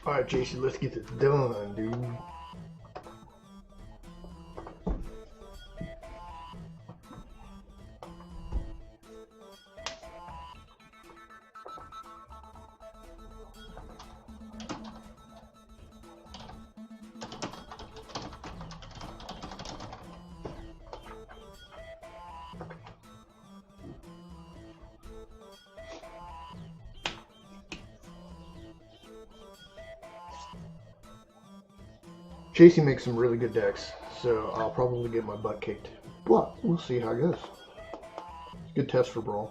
Alright, Jason, let's get this done, dude. JC makes some really good decks, so I'll probably get my butt kicked. But we'll see how it goes. It's a good test for Brawl.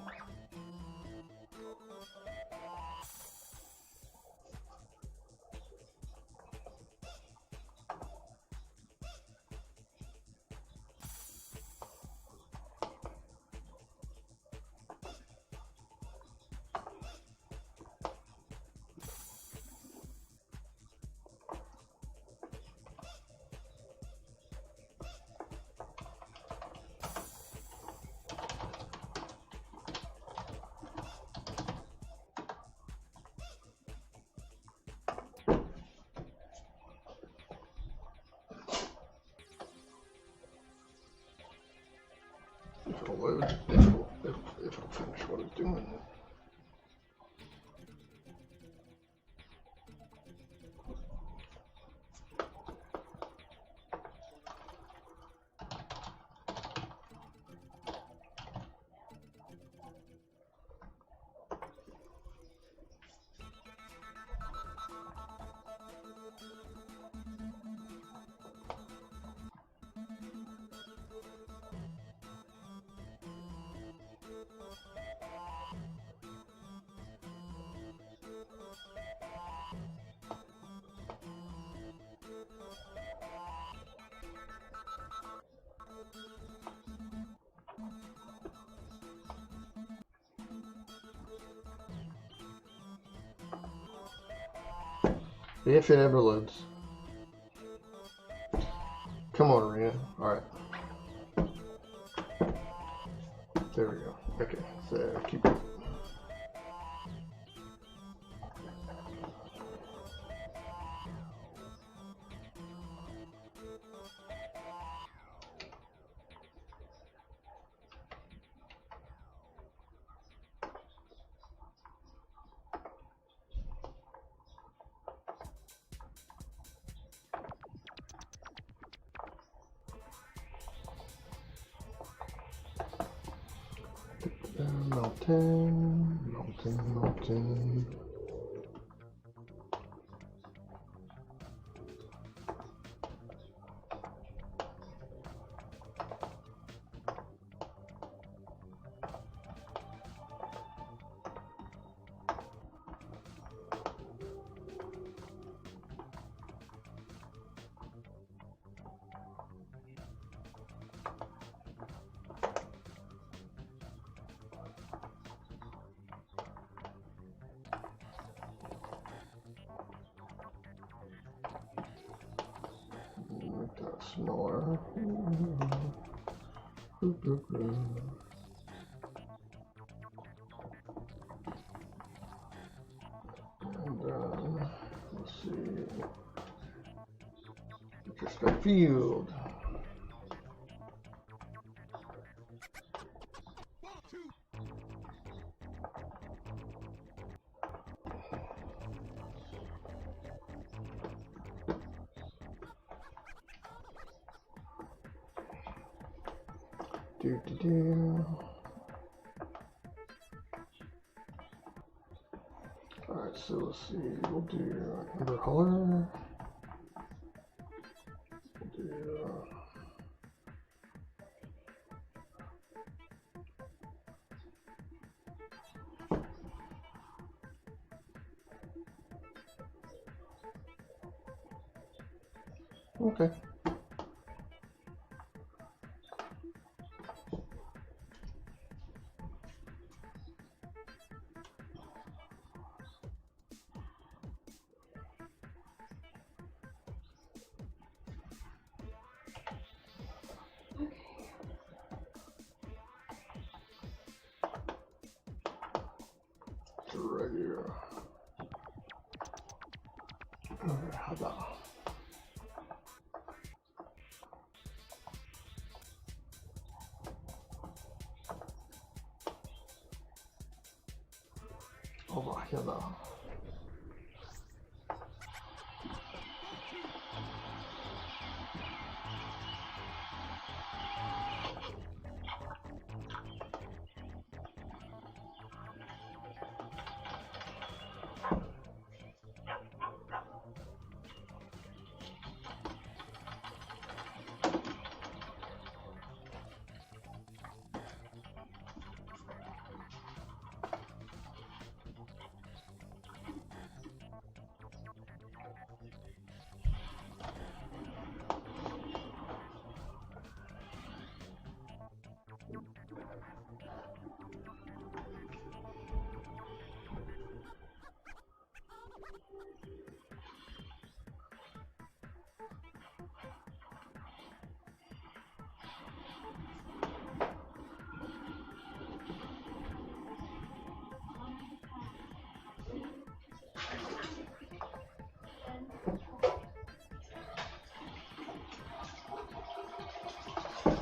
If it'll load, if it'll finish what it's doing. If it ever loads. Come on, Arena. Alright. There we go. Okay, so keep it. Melting. Snore. And let's see. Just a field. Alright, so let's see, we'll do Amber Color. We'll do okay. Hala. Allah yala.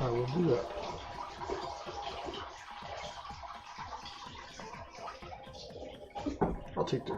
I will do that. I'll take 3.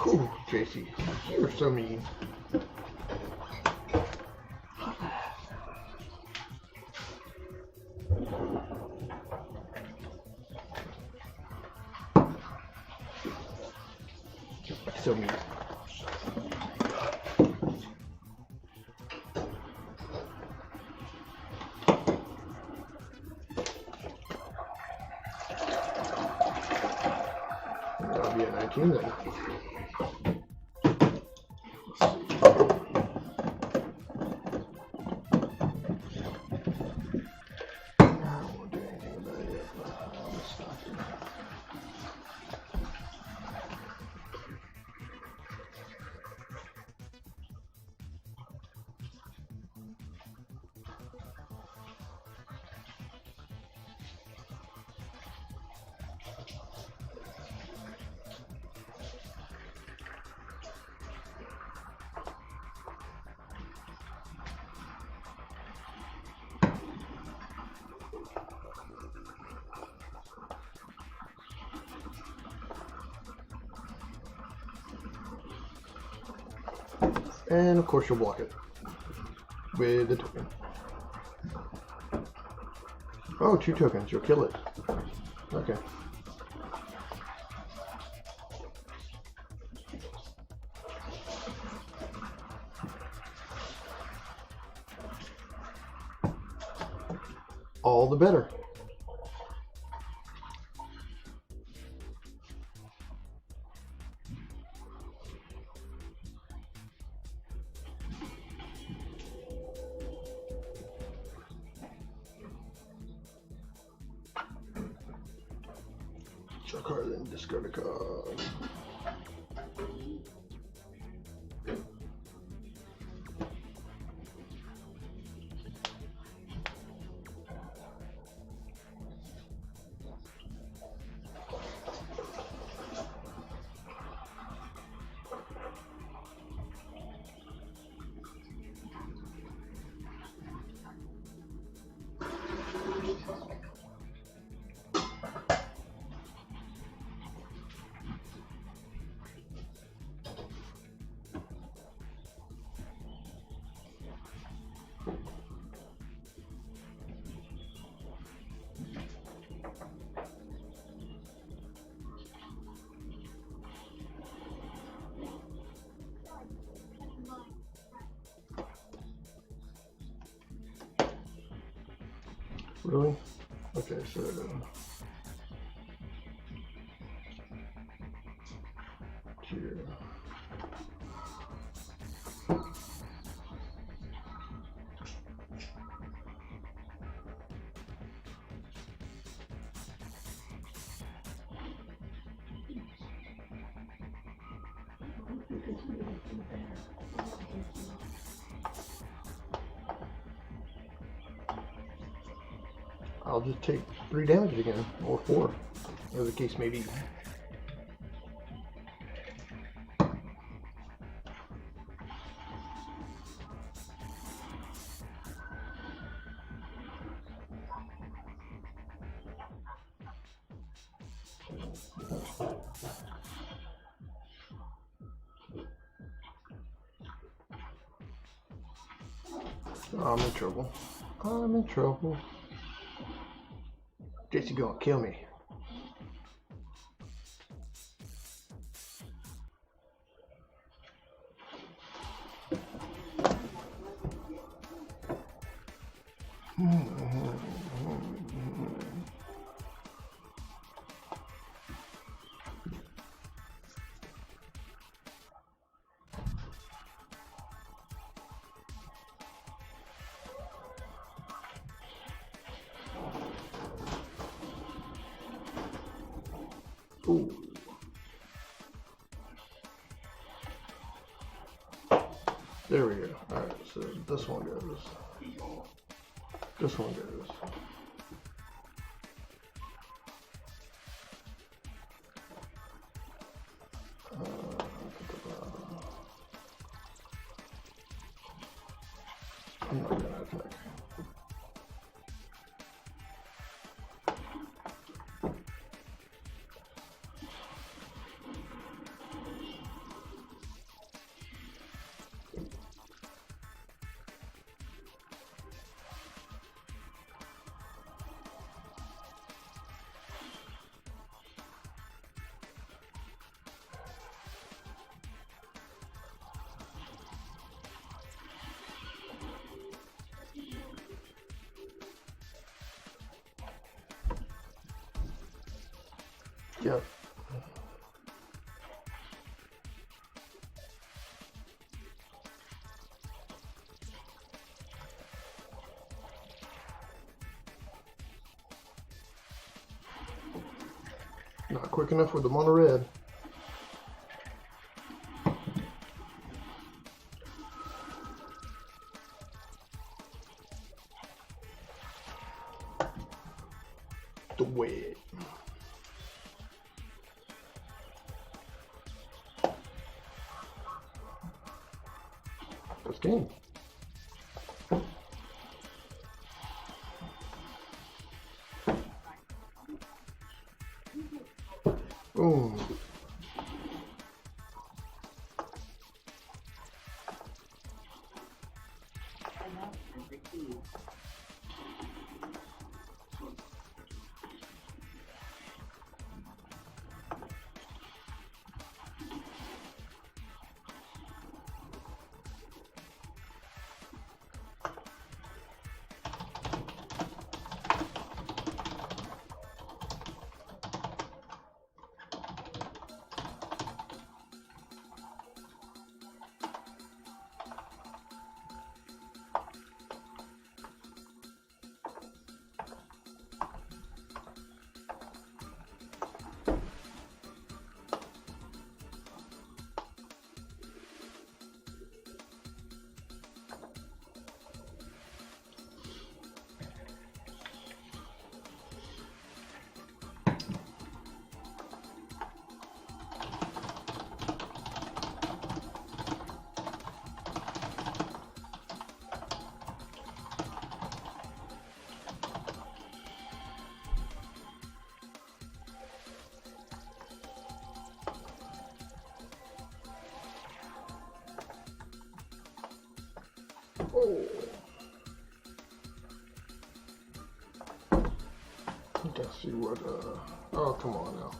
Ooh, JC, you're so mean. So mean. That'll be a 19 then. And of course you'll block it with a token. Oh, 2 tokens, you'll kill it. Okay. All the better. Draw a card, then discard a card. Really? Okay, so here. I'll just take 3 damage again, or 4, as the case may be. I'm in trouble. I'm in trouble. Jesse gonna kill me. Ooh. There we go. Alright, so this one goes. This one goes. I'm not gonna attack. Yep. Not quick enough with the mono red. The way. That's game. Boom. Oh. Let's see what, oh, come on now.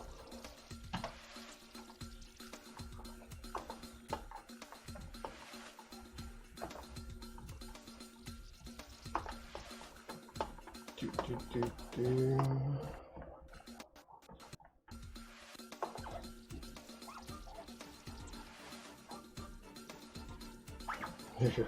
Here.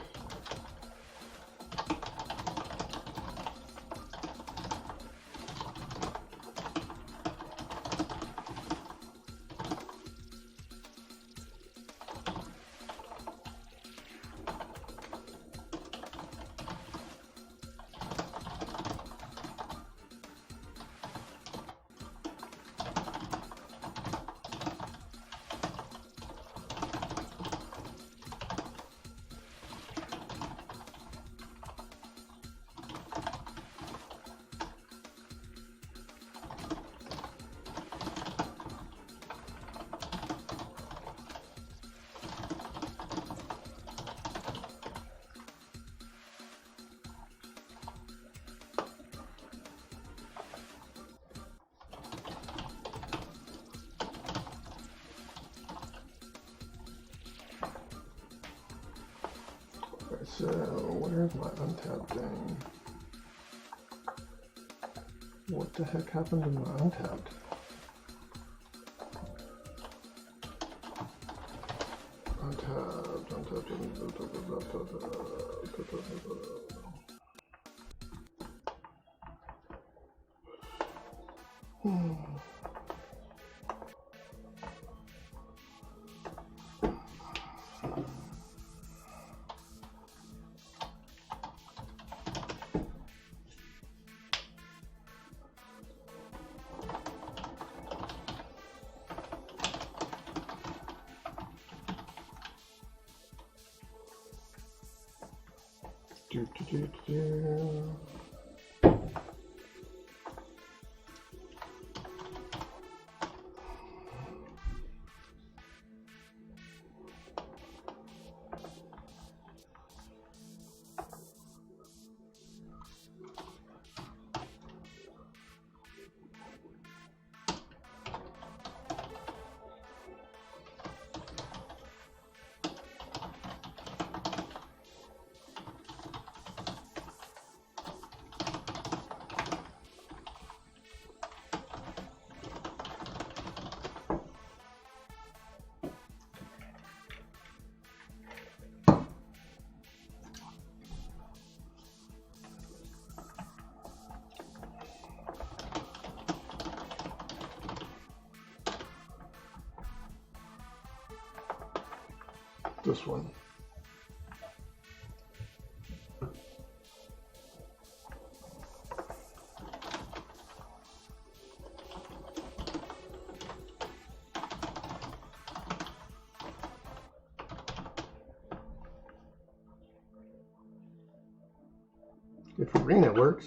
So, where's my untapped thing? What the heck happened to my untapped? Untapped. This one. If arena works.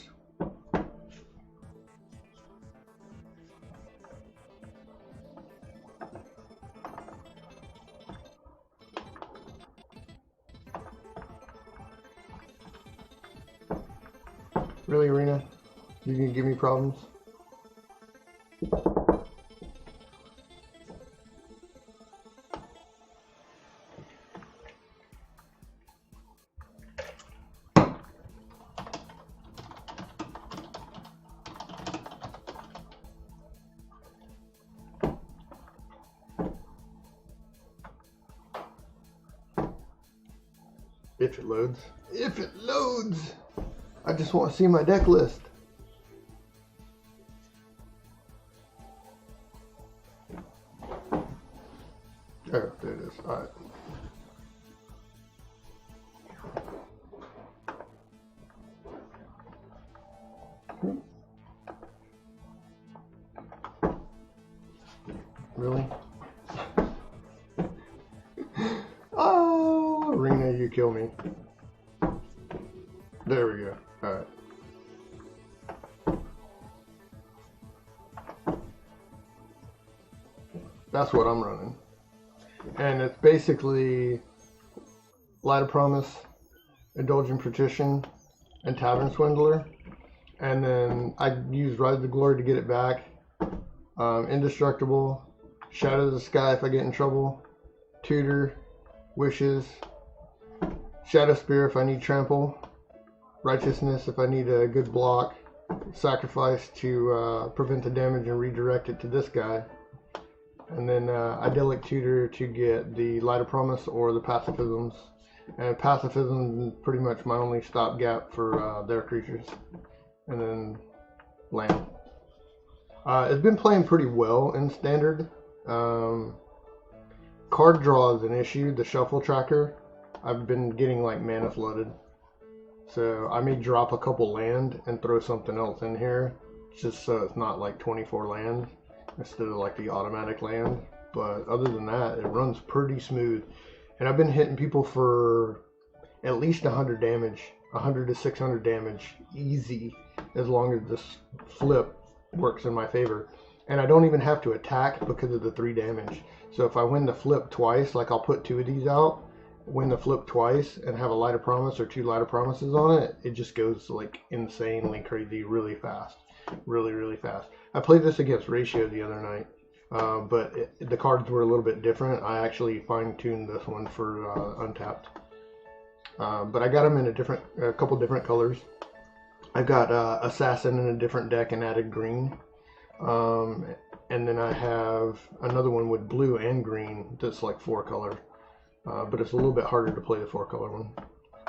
Really, Arena? You can give me problems? If it loads. If it loads! I just want to see my deck list. Oh, there it is. All right. Really? Oh, Arena, you kill me. There we go. All right. That's what I'm running. And it's basically Light of Promise, Indulgent Partition, and Tavern Swindler. And then I use Rise of Glory to get it back. Indestructible, Shadow of the Sky if I get in trouble, Tutor, Wishes, Shadow Spear if I need Trample, Righteousness if I need a good block, sacrifice to prevent the damage and redirect it to this guy. And then idyllic tutor to get the Light of Promise or the pacifisms. And pacifism is pretty much my only stopgap for their creatures. And then land. It's been playing pretty well in standard. Card draw is an issue. The shuffle tracker, I've been getting like mana flooded. So I may drop a couple land and throw something else in here, just so it's not like 24 land instead of like the automatic land. But other than that, it runs pretty smooth. And I've been hitting people for at least 100 damage, 100 to 600 damage, easy, as long as this flip works in my favor. And I don't even have to attack because of the 3 damage. So if I win the flip twice, like I'll put 2 of these out, win the flip twice, and have a Light of Promise or 2 Light of Promises on it, it just goes like insanely crazy really fast. Really, really fast. I played this against Ratio the other night, but the cards were a little bit different. I actually fine-tuned this one for Untapped. But I got them in a couple different colors. I've got Assassin in a different deck and added green. And then I have another one with blue and green that's like 4 color. But it's a little bit harder to play the 4 color one.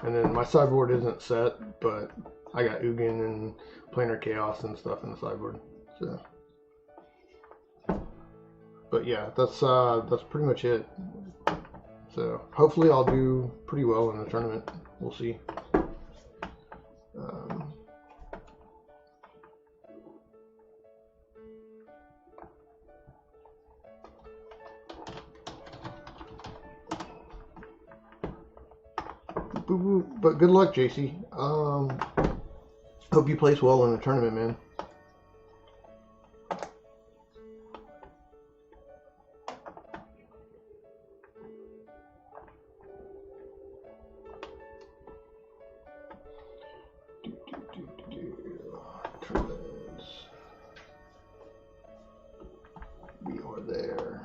And then my sideboard isn't set, but I got Ugin and Planar Chaos and stuff in the sideboard. So, but yeah, that's pretty much it. So hopefully I'll do pretty well in the tournament. We'll see. But good luck, JC. Hope you place well in the tournament, man. We are there.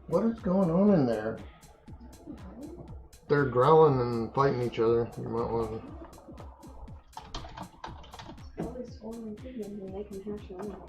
What is going on in there? They're growling and fighting each other. You might want to... All these swollen pigments and they can hatch them out.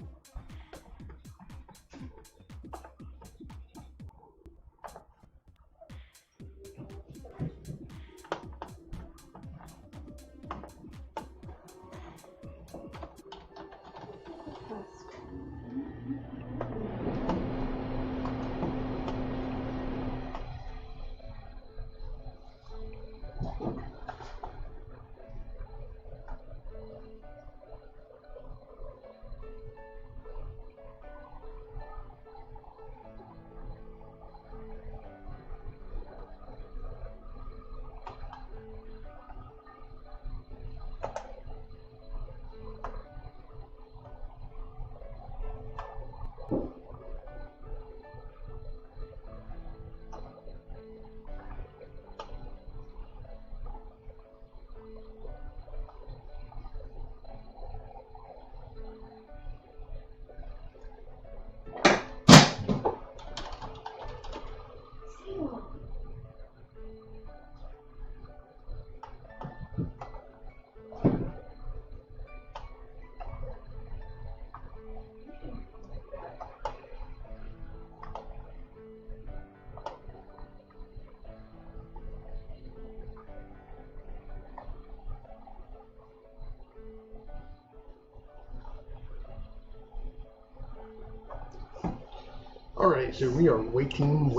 Alright, so we are waiting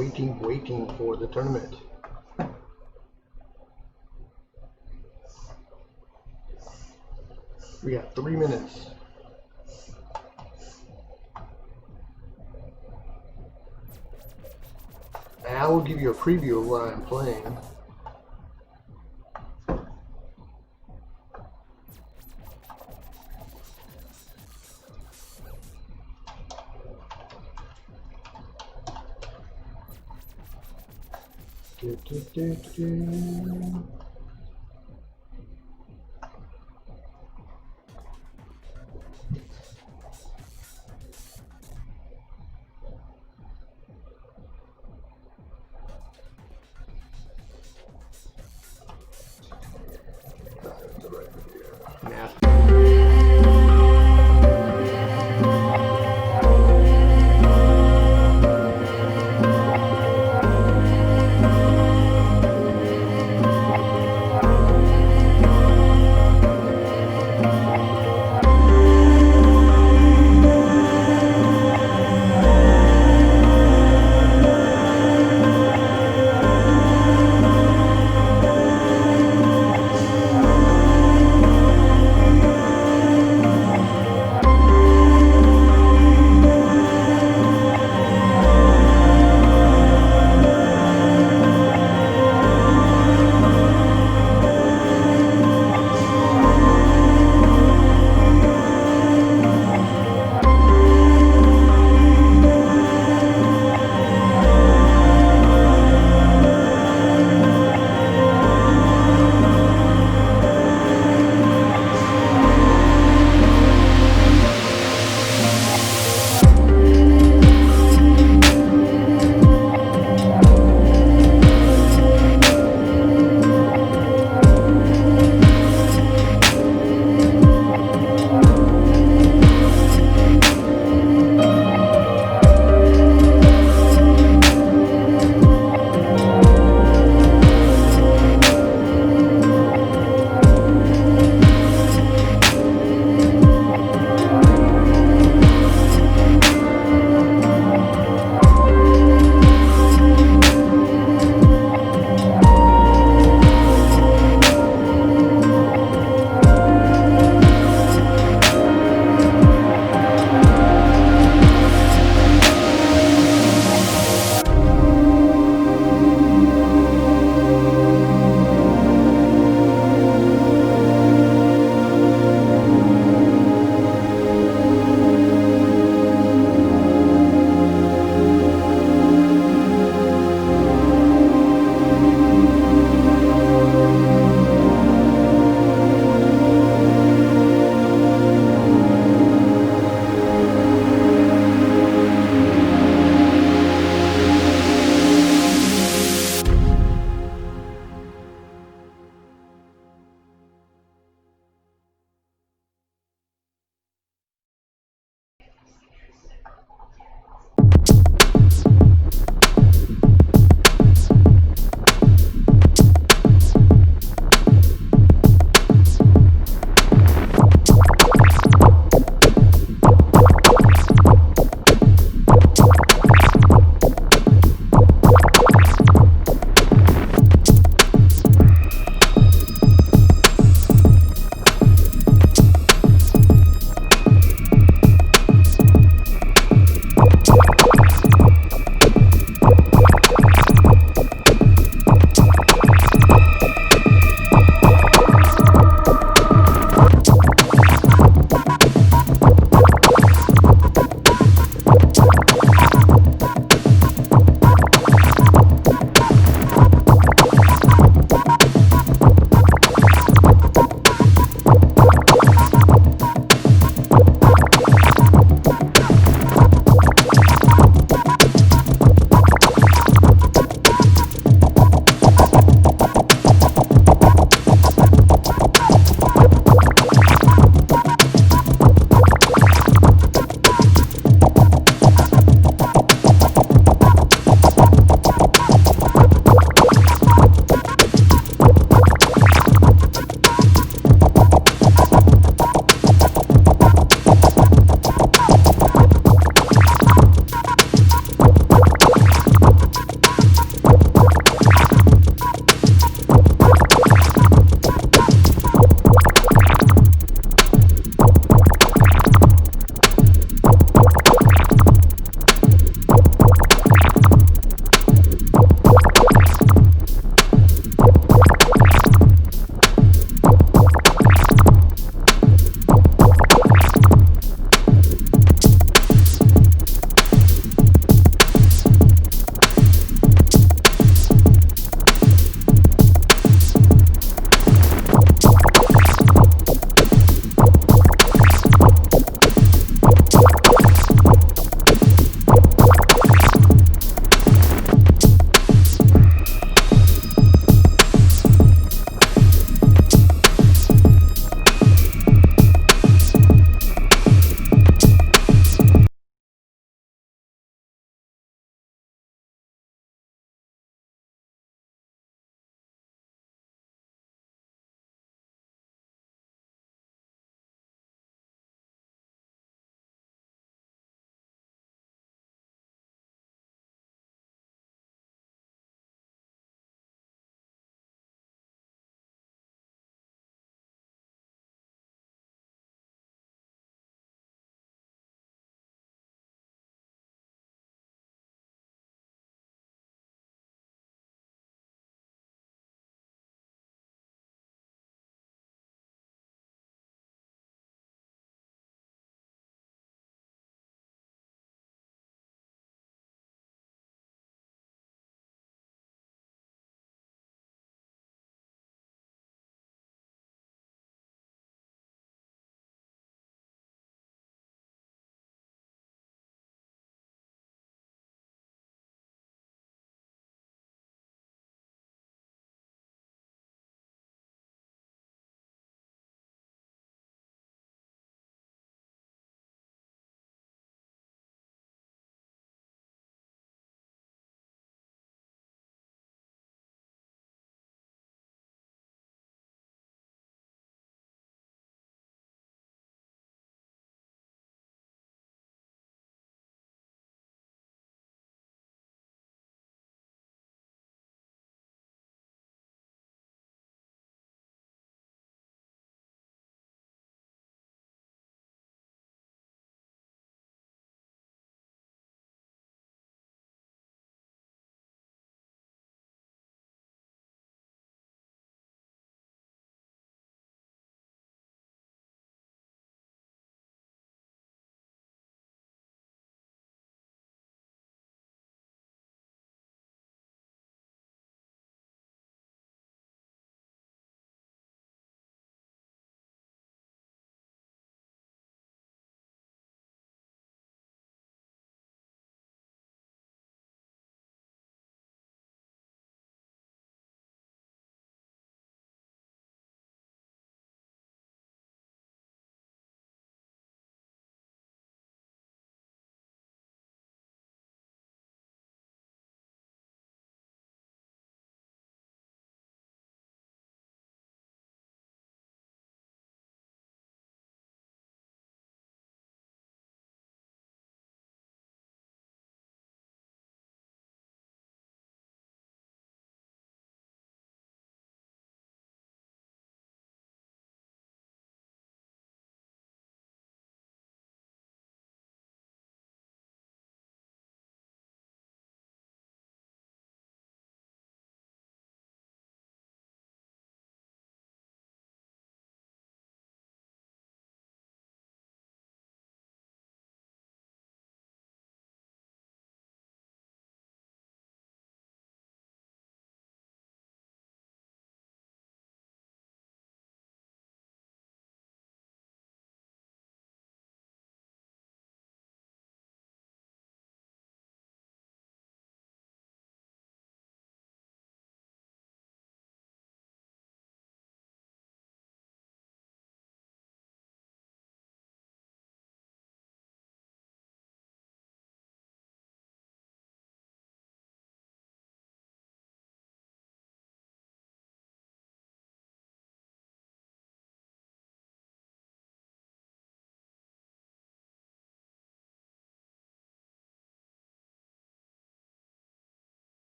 for the tournament. We got 3 minutes. And I will give you a preview of what I'm playing.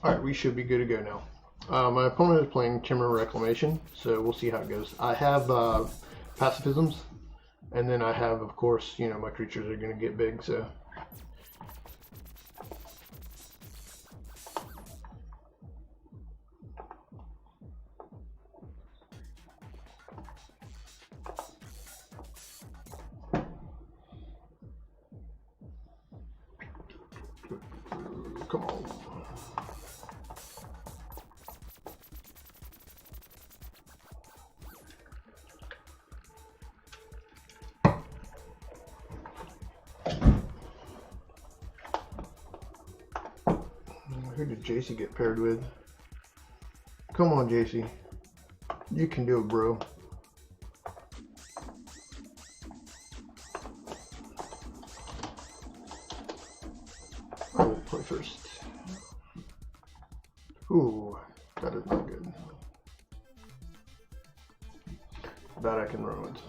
Alright, we should be good to go now. My opponent is playing Timber Reclamation, so we'll see how it goes. I have pacifisms, and then I have, of course, you know, my creatures are going to get big, so. Come on. Who did JC get paired with? Come on, JC. You can do it, bro. I will play first. Ooh, that is not good. That I can run with.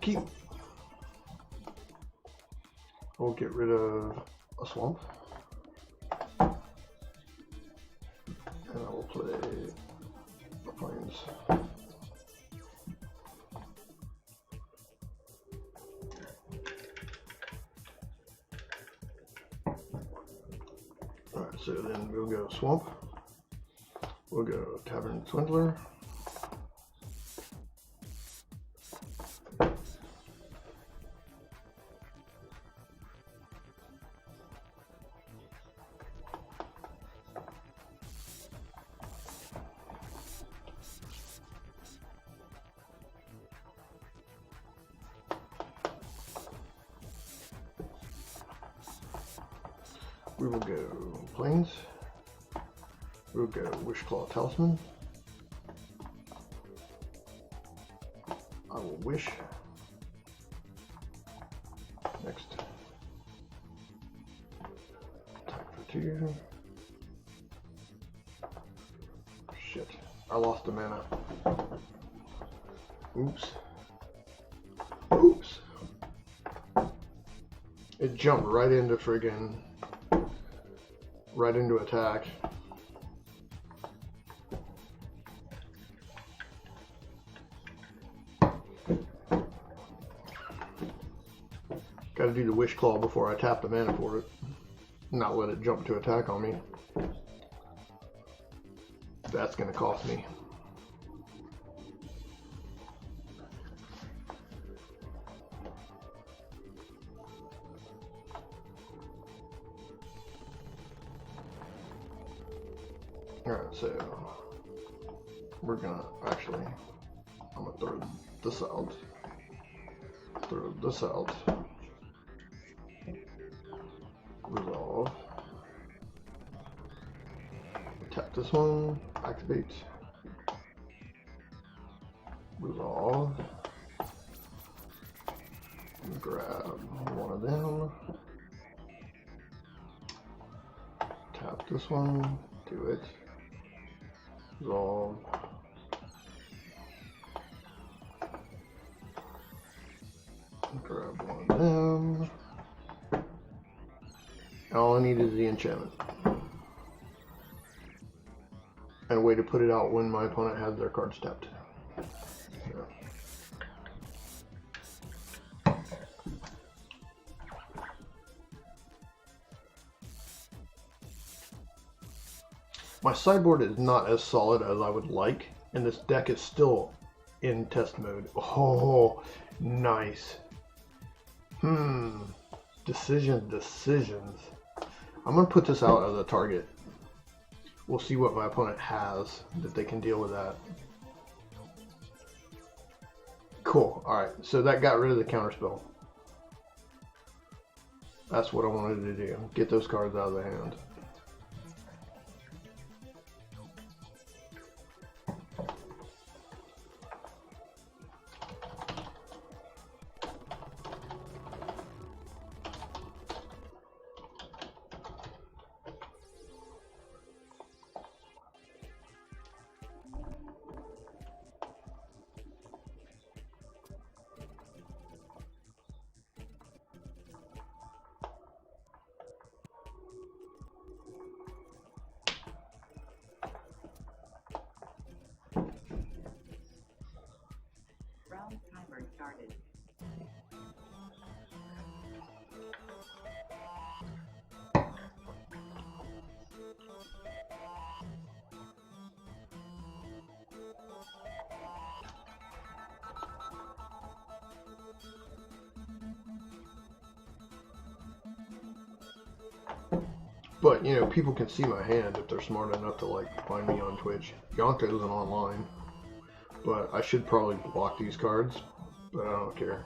Keep. We'll get rid of a swamp. And I will play the plains. Alright, so then we'll go swamp. We'll go Tavern Swindler. We will go Plains. We'll go Wishclaw Talisman. I will wish. Next. Attack for 2. Shit. I lost the mana. Oops. Oops. It jumped right into friggin' right into attack. Gotta do the Wish Claw before I tap the mana for it. Not let it jump to attack on me. That's gonna cost me. Alright, so we're gonna actually, I'm gonna throw this out. Throw this out. Resolve. Tap this one. Activate. Resolve. Grab one of them. Tap this one. Do it. Resolve. Grab one of them. All I need is the enchantment. And a way to put it out when my opponent has their cards tapped. So. My sideboard is not as solid as I would like, and this deck is still in test mode. Oh, nice. Decisions. I'm going to put this out as a target. We'll see what my opponent has that they can deal with that. Cool. Alright, so that got rid of the counterspell. That's what I wanted to do. Get those cards out of the hand. But, you know, people can see my hand if they're smart enough to, like, find me on Twitch. Yonka isn't online. But I should probably block these cards. But I don't care.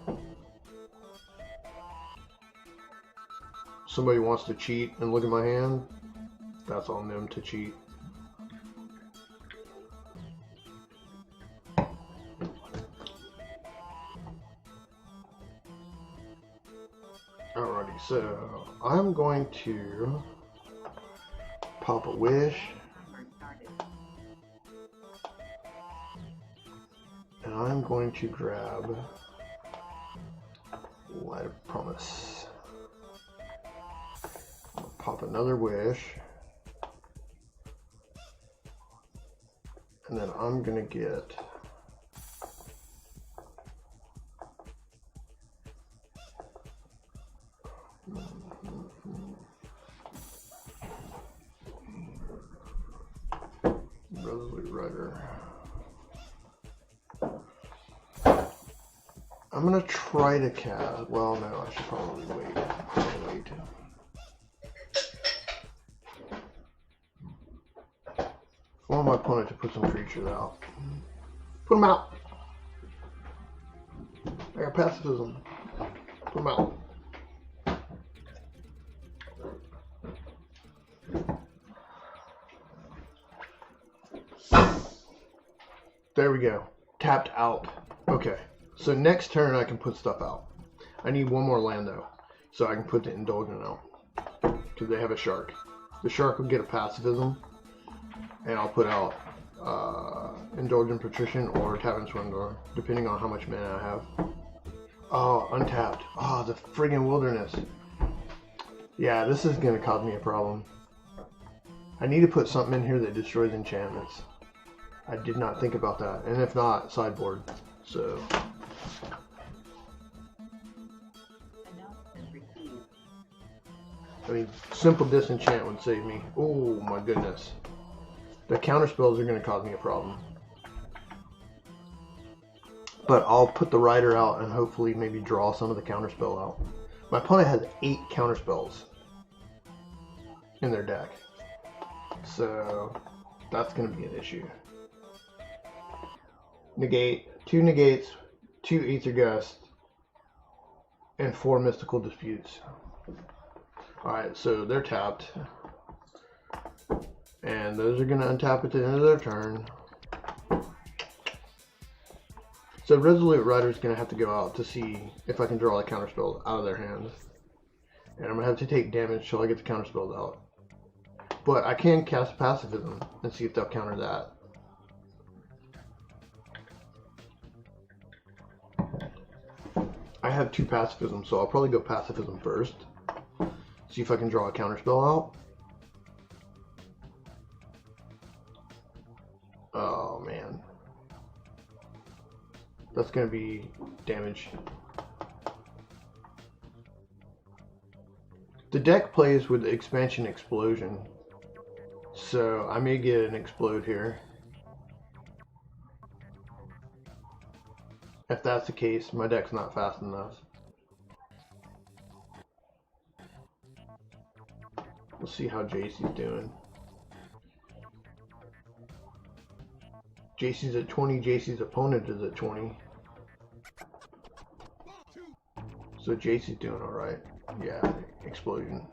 Somebody wants to cheat and look at my hand, that's on them to cheat. Alrighty, so I'm going to pop a wish. And I'm going to grab Light of Promise. I'll pop another wish. And then I'm going to get Resolute Rider. I'm going to try to cast. Well, no, I should probably wait. I want my opponent to put some creatures out. Put them out. I got pacifism. Put them out. There we go. Tapped out. Okay. So next turn I can put stuff out. I need one more land though. So I can put the Indulgent out. Because they have a shark. The shark will get a pacifism. And I'll put out Indulgent Patrician or Tavern Swindler, depending on how much mana I have. Oh, untapped. Oh, the friggin' wilderness. Yeah, this is going to cause me a problem. I need to put something in here that destroys enchantments. I did not think about that. And if not, sideboard. So... I mean, simple disenchant would save me. Oh my goodness. The counterspells are going to cause me a problem. But I'll put the rider out and hopefully maybe draw some of the counterspell out. My opponent has 8 counterspells in their deck. So that's going to be an issue. Negate, 2 negates, 2 Aether Gust, and 4 Mystical Disputes. Alright, so they're tapped. And those are going to untap at the end of their turn. So Resolute Rider is going to have to go out to see if I can draw a counterspell out of their hand. And I'm going to have to take damage till I get the counterspells out. But I can cast Pacifism and see if they'll counter that. I have 2 Pacifism, so I'll probably go Pacifism first. See if I can draw a counterspell out. Oh man. That's going to be damage. The deck plays with Expansion Explosion. So I may get an explode here. If that's the case, my deck's not fast enough. We'll see how JC's doing. JC's at 20, JC's opponent is at 20. So JC's doing alright. Yeah, explosion.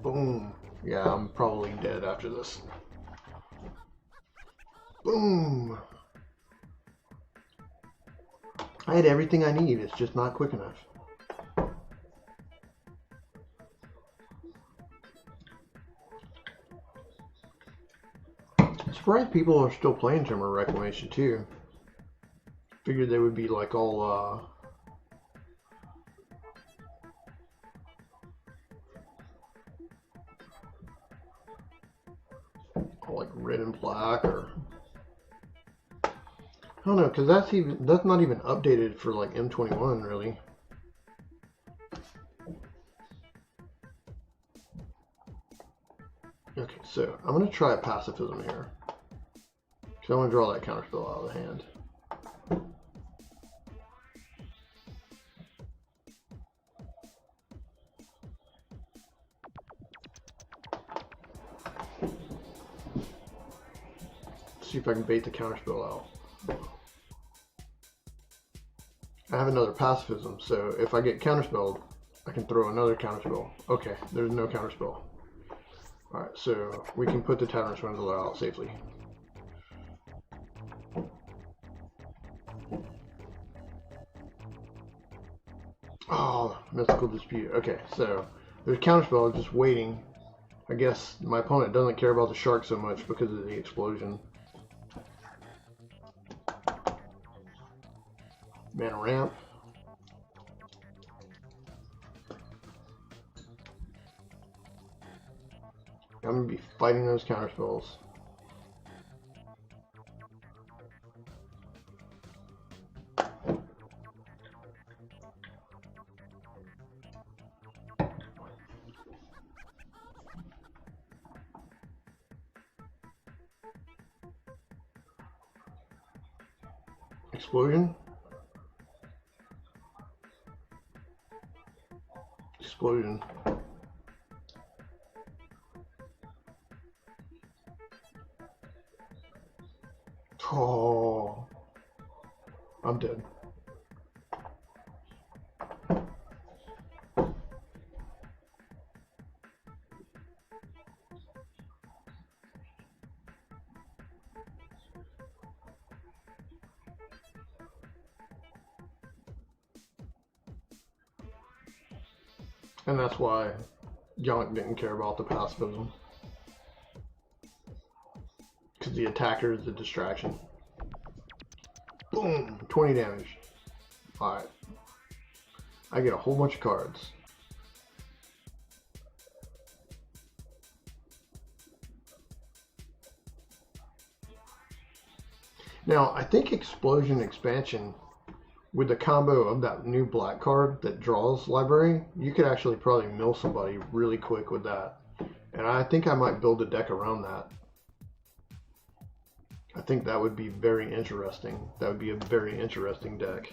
Boom. Yeah, I'm probably dead after this. Boom. I had everything I need, it's just not quick enough. Surprised people are still playing Timber Reclamation too. Figured they would be like all like red and black, or I don't know, because that's not even updated for like M21 really. Okay, so I'm gonna try a Pacifism here. So I want to draw that counterspell out of the hand. see if I can bait the counterspell out. I have another pacifism, so if I get counterspelled, I can throw another counterspell. Okay, there's no counterspell. Alright, so we can put the Tavern Swindler out safely. Oh, Mystical Dispute. Okay, so there's counterspell just waiting. I guess my opponent doesn't care about the shark so much because of the explosion. Mana ramp. I'm going to be fighting those counterspells. Explosion. Explosion. Oh, I'm dead. And that's why Yonk didn't care about the pacifism. Because the attacker is the distraction. Boom! 20 damage. Alright. I get a whole bunch of cards. Now, I think Explosion Expansion, with the combo of that new black card that draws library, you could actually probably mill somebody really quick with that. And I think I might build a deck around that. I think that would be very interesting. That would be a very interesting deck.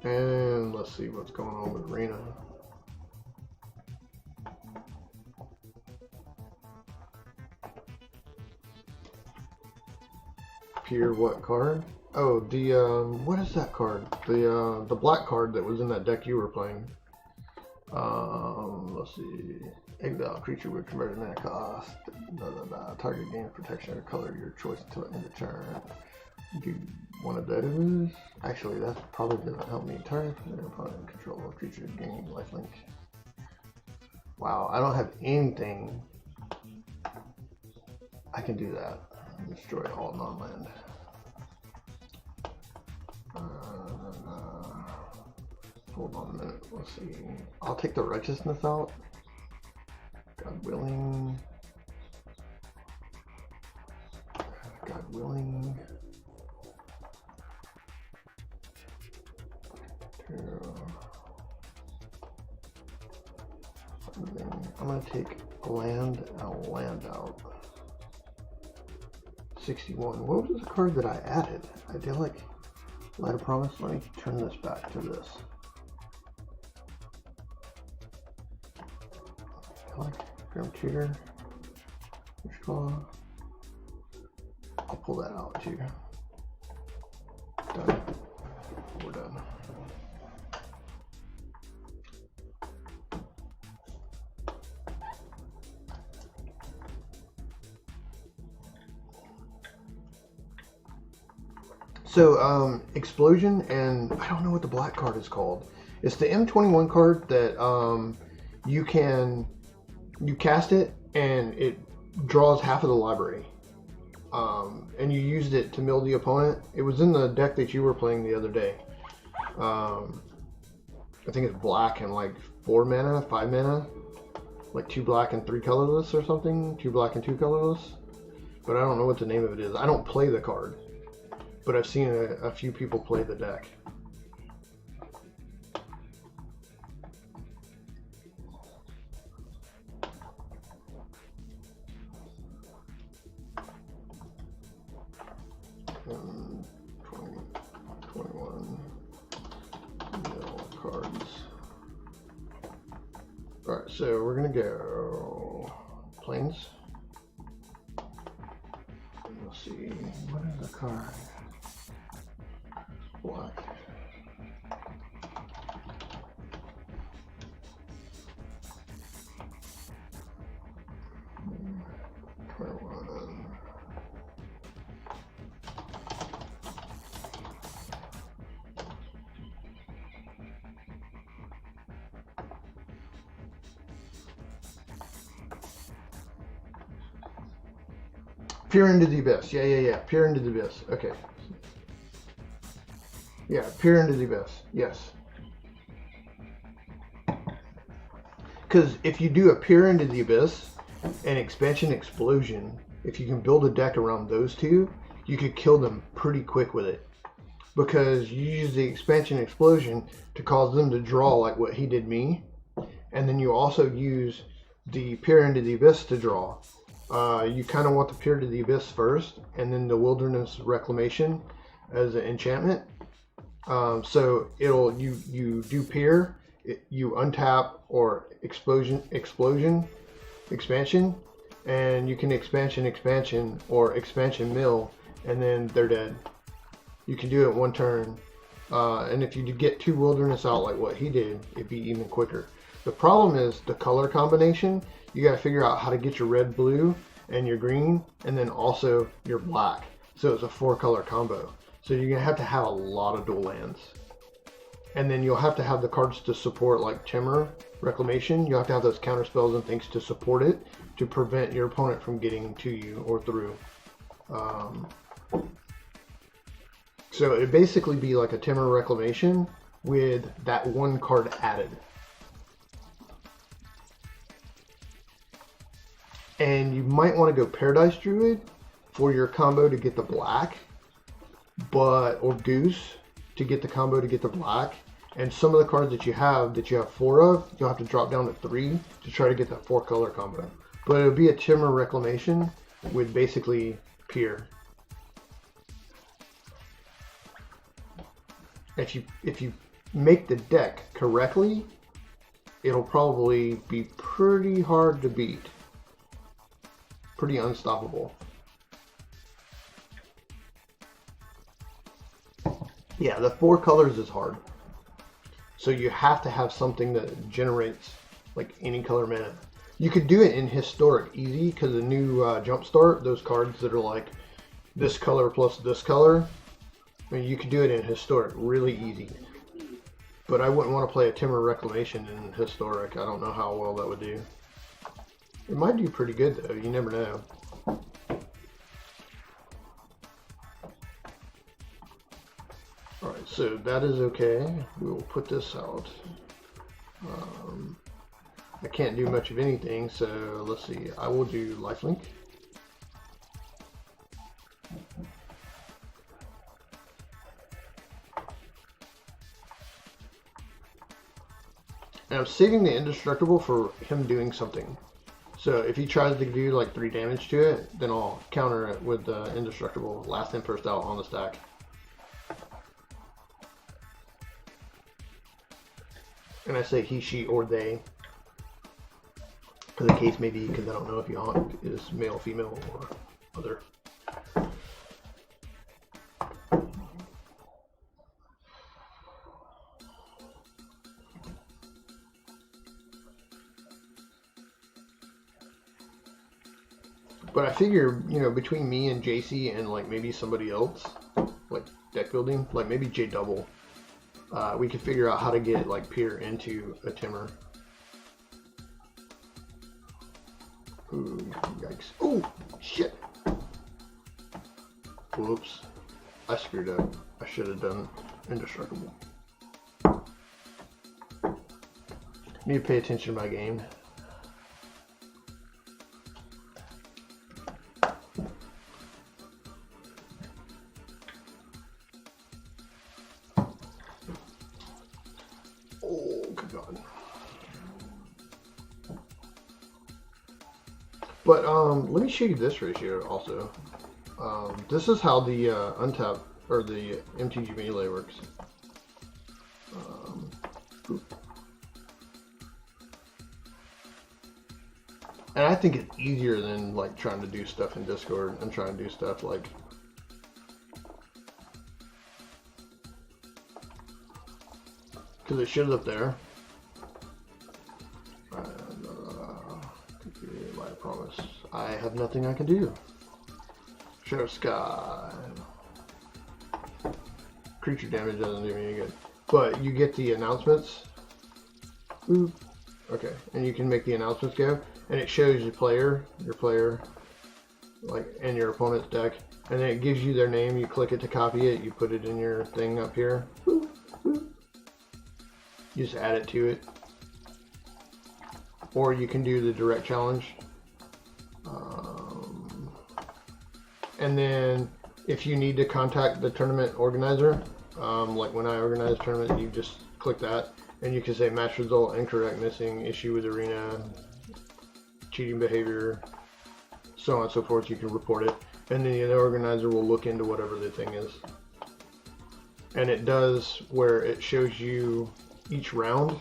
And let's see what's going on with Arena. Pure what card? Oh, the what is that card? The black card that was in that deck you were playing. Let's see. Exile creature with converted mana cost. Target gains protection or color of your choice until the end of turn. Do one of those. Actually, that probably doesn't help me. Target opponent control of creature gain lifelink. Wow, I don't have anything. I can do that. Destroy all non-land. Hold on a minute. Let's see. I'll take the Righteousness out. God willing. God willing. I'm going to take a land and a land out. 61. What was the card that I added? I did like Light of Promise. Let me turn this back to this. I like Grim Tutor. Claw. I'll pull that out too. Done. We're done. So, Explosion, and I don't know what the black card is called. It's the M21 card that you cast it and it draws half of the library. And you used it to mill the opponent. It was in the deck that you were playing the other day. I think it's black and like 4 mana, 5 mana. Like 2 black and 3 colorless or something. 2 black and 2 colorless. But I don't know what the name of it is. I don't play the card. But I've seen a few people play the deck. Alright, so we're gonna go plains. Let's see, what is the card? Black. Peer into the abyss. Yeah. Peer into the abyss. Okay. Yeah, peer into the abyss. Yes. Because if you do a peer into the abyss and expansion explosion, if you can build a deck around those two, you could kill them pretty quick with it. Because you use the expansion explosion to cause them to draw like what he did me. And then you also use the peer into the abyss to draw. You kind of want the peer to the abyss first, and then the wilderness reclamation as an enchantment. So you do peer, you untap or expansion, and you can expansion or expansion mill, and then they're dead. You can do it one turn, and if you get 2 wilderness out like what he did, it'd be even quicker. The problem is the color combination. You got to figure out how to get your red, blue, and your green, and then also your black. So it's a 4-color combo. So you're gonna have to have a lot of dual lands, and then you'll have to have the cards to support like Timber Reclamation. You have to have those counter spells and things to support it to prevent your opponent from getting to you or through. So it'd basically be like a Timber Reclamation with that 1 card added. And you might want to go Paradise Druid for your combo to get the black, or Goose to get the combo to get the black. And some of the cards that you have 4 of, you'll have to drop down to 3 to try to get that 4-color combo. But it'll be a Timber Reclamation with basically Peer. If you make the deck correctly, it'll probably be pretty hard to beat. Pretty unstoppable. Yeah, the 4 colors is hard. So you have to have something that generates like any color mana. You could do it in Historic easy because the new Jumpstart, those cards that are like this color plus this color, I mean, you could do it in Historic really easy. But I wouldn't want to play a Timber Reclamation in Historic. I don't know how well that would do. It might do pretty good though, you never know. Alright, so that is okay. We will put this out. I can't do much of anything, so let's see. I will do lifelink. And I'm saving the indestructible for him doing something. So if he tries to do like 3 damage to it, then I'll counter it with the indestructible last in first out on the stack. And I say he, she, or they. For the case maybe, because I don't know if Yonk is male, female, or other. But I figure, you know, between me and JC and like maybe somebody else, like deck building, like maybe J Double, we could figure out how to get like Peer into a Timber. Ooh, yikes. Oh, shit. Whoops. I screwed up. I should have done indestructible. Need to pay attention to my game. Oh, good God. But let me show you this ratio also. This is how the untap or the MTG melee works. And I think it's easier than like trying to do stuff in Discord and trying to do stuff like because it shows up there. I promise. I have nothing I can do. Show sky. Creature damage doesn't do me any good. But you get the announcements. Ooh. Okay, and you can make the announcements go, and it shows your player, like, and your opponent's deck, and then it gives you their name. You click it to copy it. You put it in your thing up here. You just add it to it, or you can do the direct challenge. And then if you need to contact the tournament organizer, like when I organize a tournament, you just click that. And you can say match result incorrect, missing, issue with arena, cheating behavior, so on and so forth. You can report it. And then the organizer will look into whatever the thing is. And it does where it shows you each round,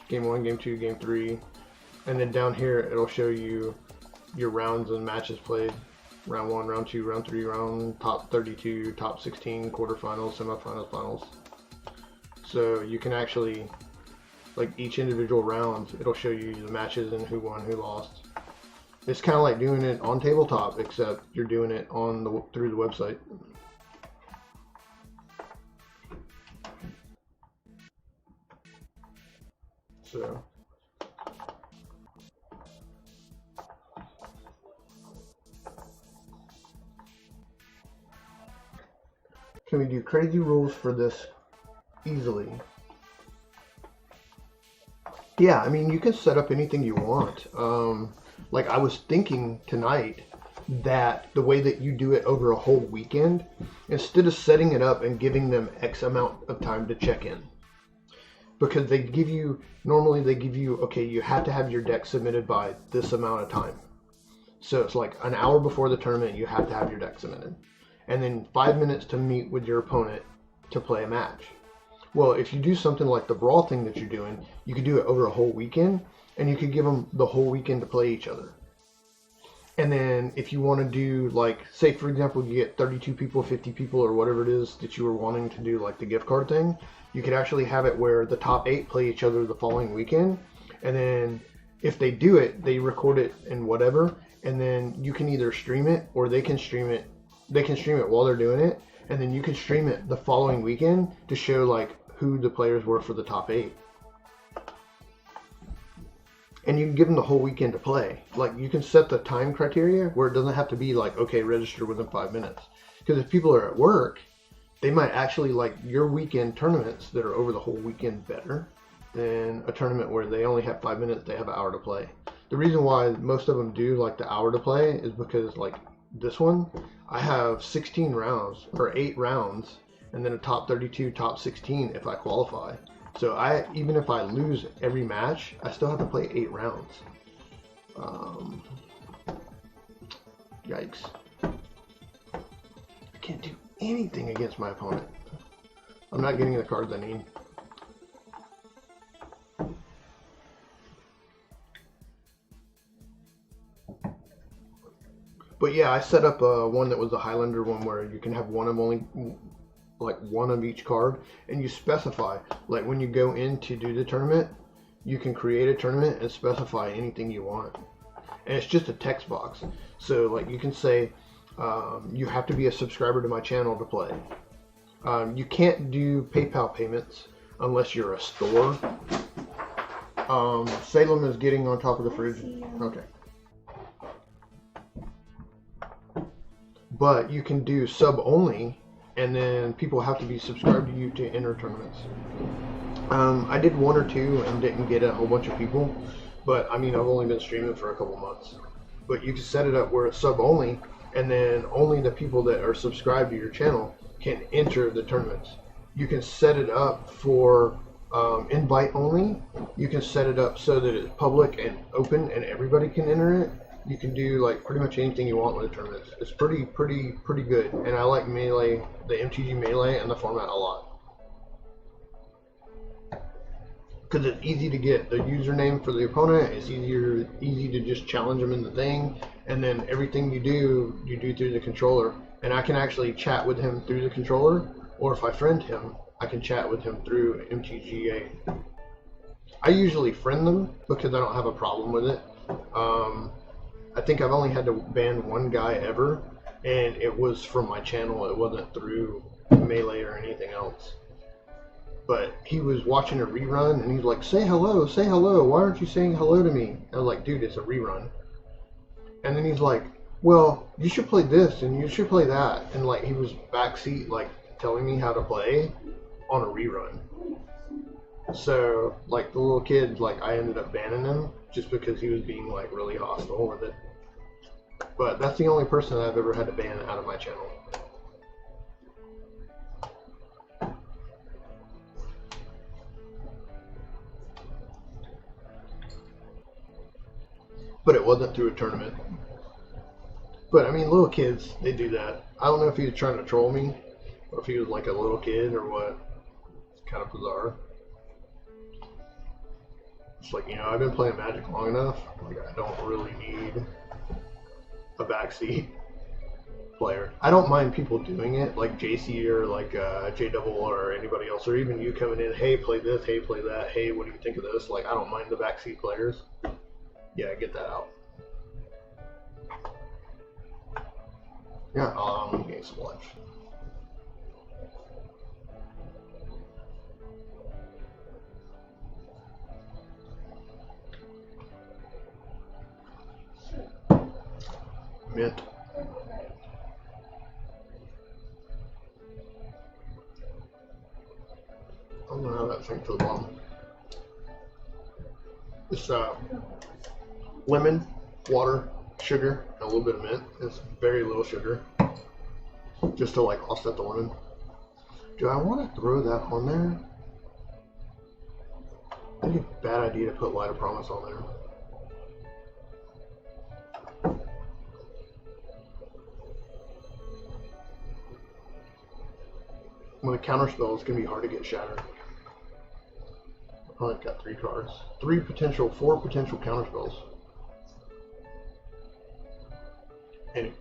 game 1, game 2, game 3. And then down here, it'll show you your rounds and matches played. Round 1, round 2, round 3, round top 32, top 16, quarterfinals, semifinals, finals. So you can actually, like each individual round, it'll show you the matches and who won, who lost. It's kind of like doing it on tabletop, except you're doing it on through the website. So. Can we do crazy rules for this easily? Yeah, I mean, you can set up anything you want. Like I was thinking tonight that the way that you do it over a whole weekend, instead of setting it up and giving them X amount of time to check in, because they give you, normally they give you, okay, you have to have your deck submitted by this amount of time. So it's like an hour before the tournament, you have to have your deck submitted. And then 5 minutes to meet with your opponent to play a match. Well, if you do something like the brawl thing that you're doing, you could do it over a whole weekend, and you could give them the whole weekend to play each other. And then if you want to do, like, say for example, you get 32 people, 50 people, or whatever it is that you were wanting to do, like the gift card thing, you could actually have it where the top 8 play each other the following weekend. And then if they do it, they record it and whatever, and then you can either stream it or they can stream it. They can stream it while they're doing it, and then you can stream it the following weekend to show like who the players were for the top 8. And you can give them the whole weekend to play. Like you can set the time criteria where it doesn't have to be like, okay, register within 5 minutes. Because if people are at work, they might actually like your weekend tournaments that are over the whole weekend better than a tournament where they only have 5 minutes, they have an hour to play. The reason why most of them do like the hour to play is because like this one, I have 16 rounds, or 8 rounds, and then a top 32, top 16 if I qualify. So even if I lose every match, I still have to play 8 rounds. Yikes. I can't do anything against my opponent. I'm not getting the cards I need. But yeah, I set up one that was a Highlander one where you can have one of each card, and you specify, like when you go in to do the tournament, you can create a tournament and specify anything you want. And it's just a text box. So like you can say, you have to be a subscriber to my channel to play. You can't do PayPal payments unless you're a store. Salem is getting on top of the fridge. Okay. But you can do sub only, and then people have to be subscribed to you to enter tournaments. I did 1 or 2 and didn't get a whole bunch of people, but I mean I've only been streaming for a couple months. But you can set it up where it's sub only, and then only the people that are subscribed to your channel can enter the tournaments. You can set it up for invite only. You can set it up so that it's public and open and everybody can enter it. You can do like pretty much anything you want with the tournaments. It's pretty good, and I like Melee, the MTG Melee, and the format a lot. because it's easy to get the username for the opponent. It's easy to just challenge them in the thing, and then everything you do through the controller. And I can actually chat with him through the controller, or if I friend him, I can chat with him through MTGA. I usually friend them because I don't have a problem with it. I think I've only had to ban one guy ever, and it was from my channel. It wasn't through Melee or anything else. But he was watching a rerun, and he's like, say hello, why aren't you saying hello to me? I was like, dude, it's a rerun. And then he's like, well, you should play this, and you should play that. And like, he was backseat, like, telling me how to play on a rerun. So, like, the little kid, like, I ended up banning him just because he was being, like, really hostile with it. But that's the only person that I've ever had to ban out of my channel. But it wasn't through a tournament. But, I mean, little kids, they do that. I don't know if he was trying to troll me, or if he was, like, a little kid, or what. It's kind of bizarre. It's like, you know, I've been playing Magic long enough. Like, I don't really need a backseat player. I don't mind people doing it, like JC or like J Double or anybody else, or even you coming in, hey, play this, hey, play that, hey, what do you think of this? Like, I don't mind the backseat players. Yeah, get that out. Yeah, I'm gonna gain some life. Mint. I don't know how that thing to the bottom. It's lemon, water, sugar, and a little bit of mint. It's very little sugar, just to like offset the lemon. Do I want to throw that on there? I think it's a bad idea to put Light of Promise on there. With a counterspell, it's going to be hard to get shattered. I've got 3 cards. 4 potential counterspells. And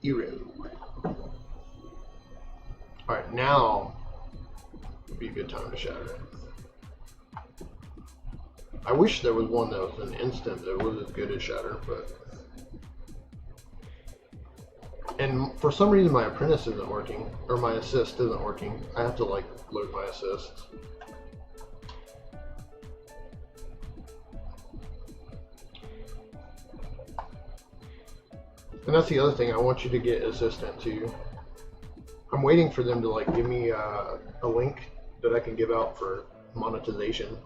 Hero. Alright, now would be a good time to shatter it. I wish there was one that was an instant that was as good as shatter, but... And for some reason my apprentice isn't working, or my assist isn't working. I have to like load my assist. And that's the other thing, I want you to get assistant too. I'm waiting for them to like give me a link that I can give out for monetization.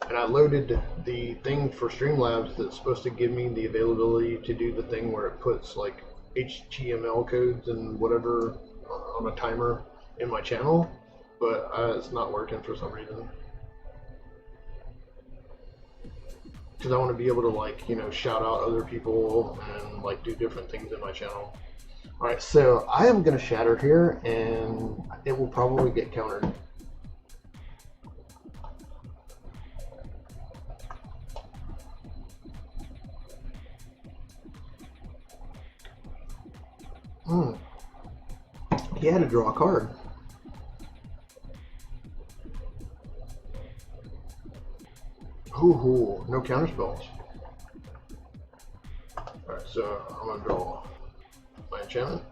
And I loaded the thing for Streamlabs that's supposed to give me the availability to do the thing where it puts like HTML codes and whatever on a timer in my channel, but it's not working for some reason. Because I want to be able to like, you know, shout out other people and like do different things in my channel. Alright, so I am going to shatter here and it will probably get countered. He had to draw a card. Ooh, no counterspells. Alright, so I'm going to draw my enchantment.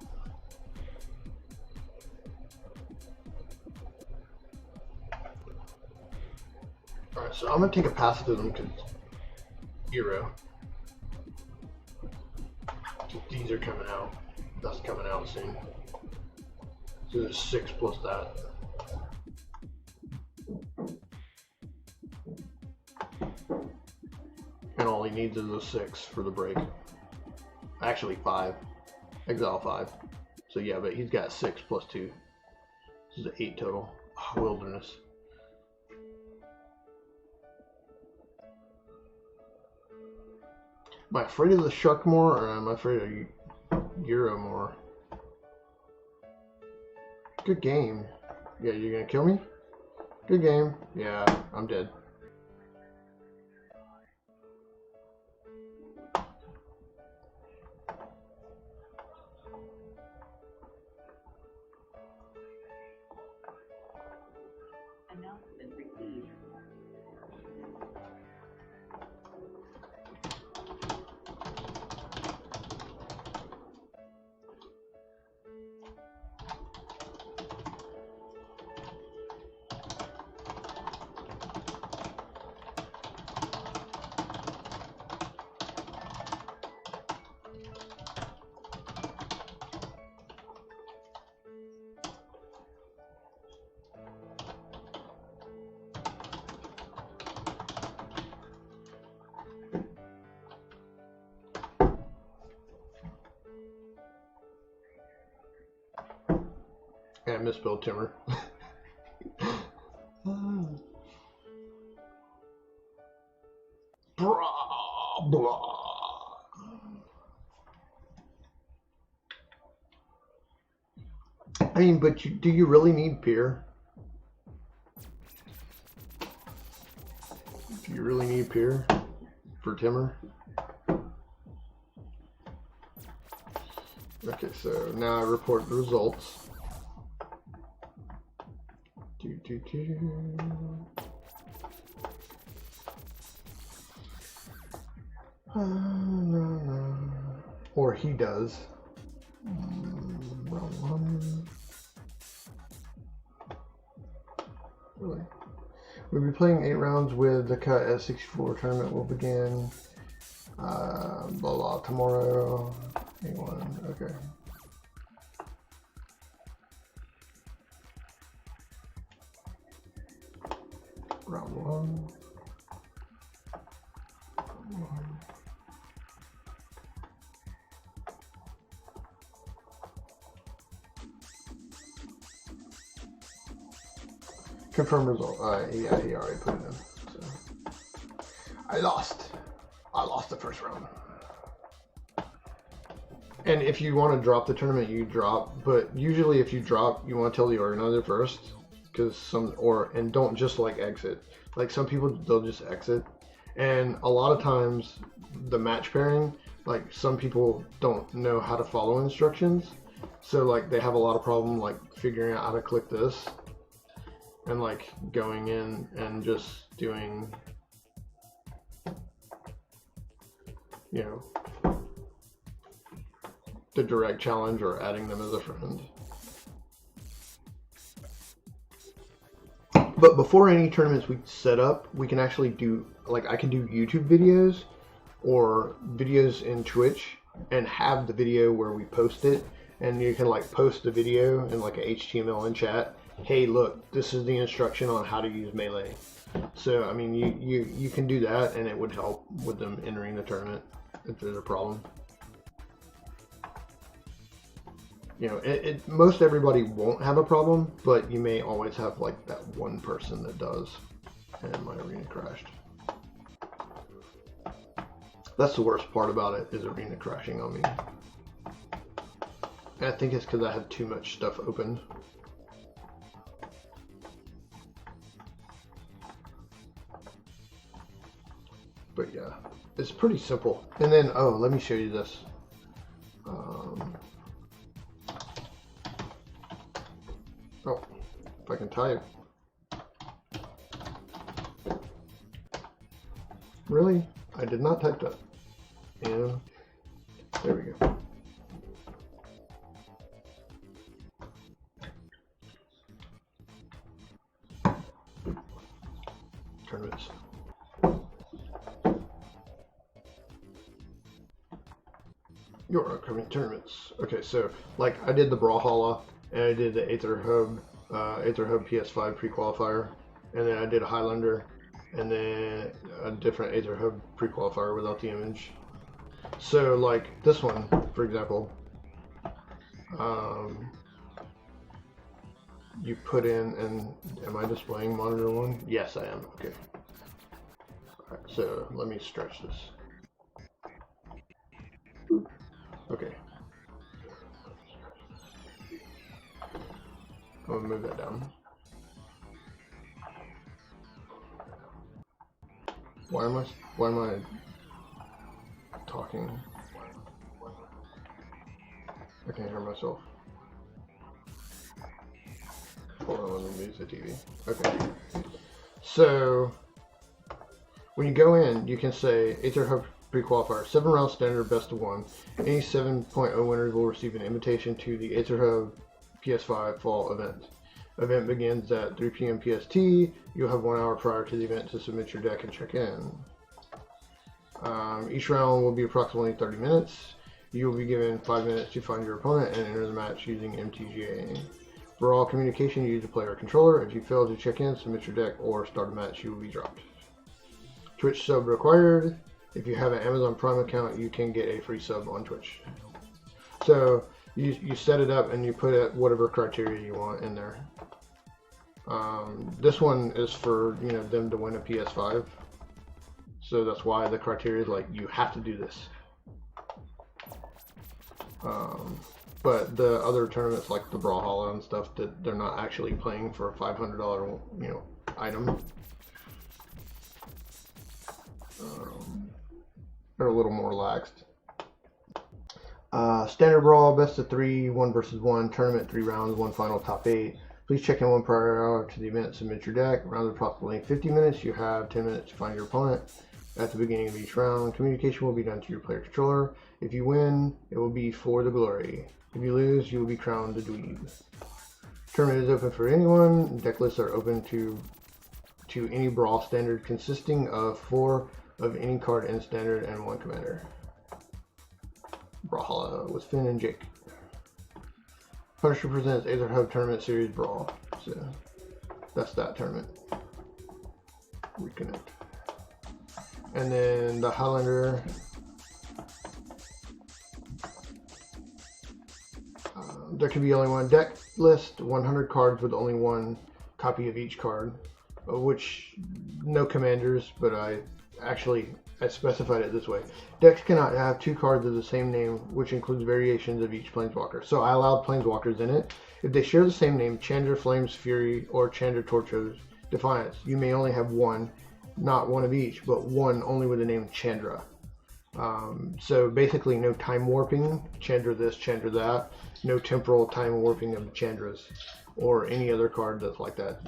Alright, so I'm going to take a pacifism because Hero. These are coming out. That's coming out soon. So there's 6 plus that. And all he needs is a 6 for the break. Actually 5. Exile 5. So yeah, but he's got 6 plus 2. This is 8 total. Oh, wilderness. Am I afraid of the shark more, or am I afraid of Euro more? Good game. Yeah, you're gonna kill me? Good game. Yeah, I'm dead. Announcement received. Yeah, I misspelled Timmer. Blah, blah. I mean, but do you really need Pier? Do you really need Pier for Timmer? Okay, so now I report the results. Or he does. Really? We'll be playing 8 rounds with the cut at 64. Tournament will begin blah blah tomorrow. Anyone? Okay. Round 1. Confirm result. Yeah, he already put it in. So. I lost the first round. And if you want to drop the tournament, you drop. But usually, if you drop, you want to tell the organizer first, because and don't just like exit. Like some people, they'll just exit. And a lot of times, the match pairing, like some people don't know how to follow instructions, so like they have a lot of problem like figuring out how to click this. And like going in and just doing, you know, the direct challenge or adding them as a friend. But before any tournaments we set up, we can actually do, like I can do YouTube videos or videos in Twitch and have the video where we post it. And you can like post the video in like a HTML in chat. Hey, look, this is the instruction on how to use Melee. So, I mean, you can do that, and it would help with them entering the tournament if there's a problem. You know, most everybody won't have a problem, but you may always have like that one person that does. And my arena crashed. That's the worst part about it, is arena crashing on me. And I think it's because I have too much stuff open. But yeah, it's pretty simple. And then, oh, let me show you this. Oh, if I can type. Really? I did not type that. And there we go. Tournaments. Your upcoming tournaments. Okay, so like I did the Brawlhalla, and I did the Aether Hub PS5 pre-qualifier, and then I did a Highlander, and then a different Aether Hub pre-qualifier without the image. So like this one, for example, you put in, and am I displaying monitor 1? Yes, I am. Okay. All right, so let me stretch this. Okay. I'm gonna move that down. Why am I talking? I can't hear myself. Hold on, let me mute the TV. Okay. So when you go in, you can say Aether Hub pre-qualifier, 7-round standard, best of 1. Any 7.0 winners will receive an invitation to the Aether Hub PS5 fall event. Event begins at 3 p.m. PST. You'll have 1 hour prior to the event to submit your deck and check in. Each round will be approximately 30 minutes. You will be given 5 minutes to find your opponent and enter the match using MTGA. For all communication, you use a player controller. If you fail to check in, submit your deck, or start a match, you will be dropped. Twitch sub required. If you have an Amazon Prime account, you can get a free sub on Twitch. So you set it up and you put whatever criteria you want in there. This one is for them to win a PS5. So that's why the criteria is like you have to do this. But the other tournaments like the Brawlhalla and stuff, that they're not actually playing for a $500 item. They're a little more relaxed. Standard Brawl, best of 3, 1 versus 1, tournament 3 rounds, 1 final, top 8. Please check in 1 prior hour to the event, submit your deck. Rounds approximately 50 minutes. You have 10 minutes to find your opponent. At the beginning of each round, communication will be done to your player controller. If you win, it will be for the glory. If you lose, you will be crowned the dweeb. Tournament is open for anyone. Deck lists are open to any Brawl standard consisting of 4 of any card in standard and 1 commander. Brawlhalla with Finn and Jake. Punisher presents Aether Hub Tournament Series Brawl. So that's that tournament. Reconnect. And then the Highlander. There can be only 1 deck list, 100 cards with only 1 copy of each card, which no commanders, but I specified it this way. Decks cannot have 2 cards of the same name, which includes variations of each Planeswalker. So I allowed Planeswalkers in it. If they share the same name, Chandra, Flames, Fury, or Chandra, Torchos, Defiance, you may only have 1, not 1 of each, but 1 only with the name Chandra. So basically no time warping, Chandra this, Chandra that, no temporal time warping of Chandras, or any other card that's like that.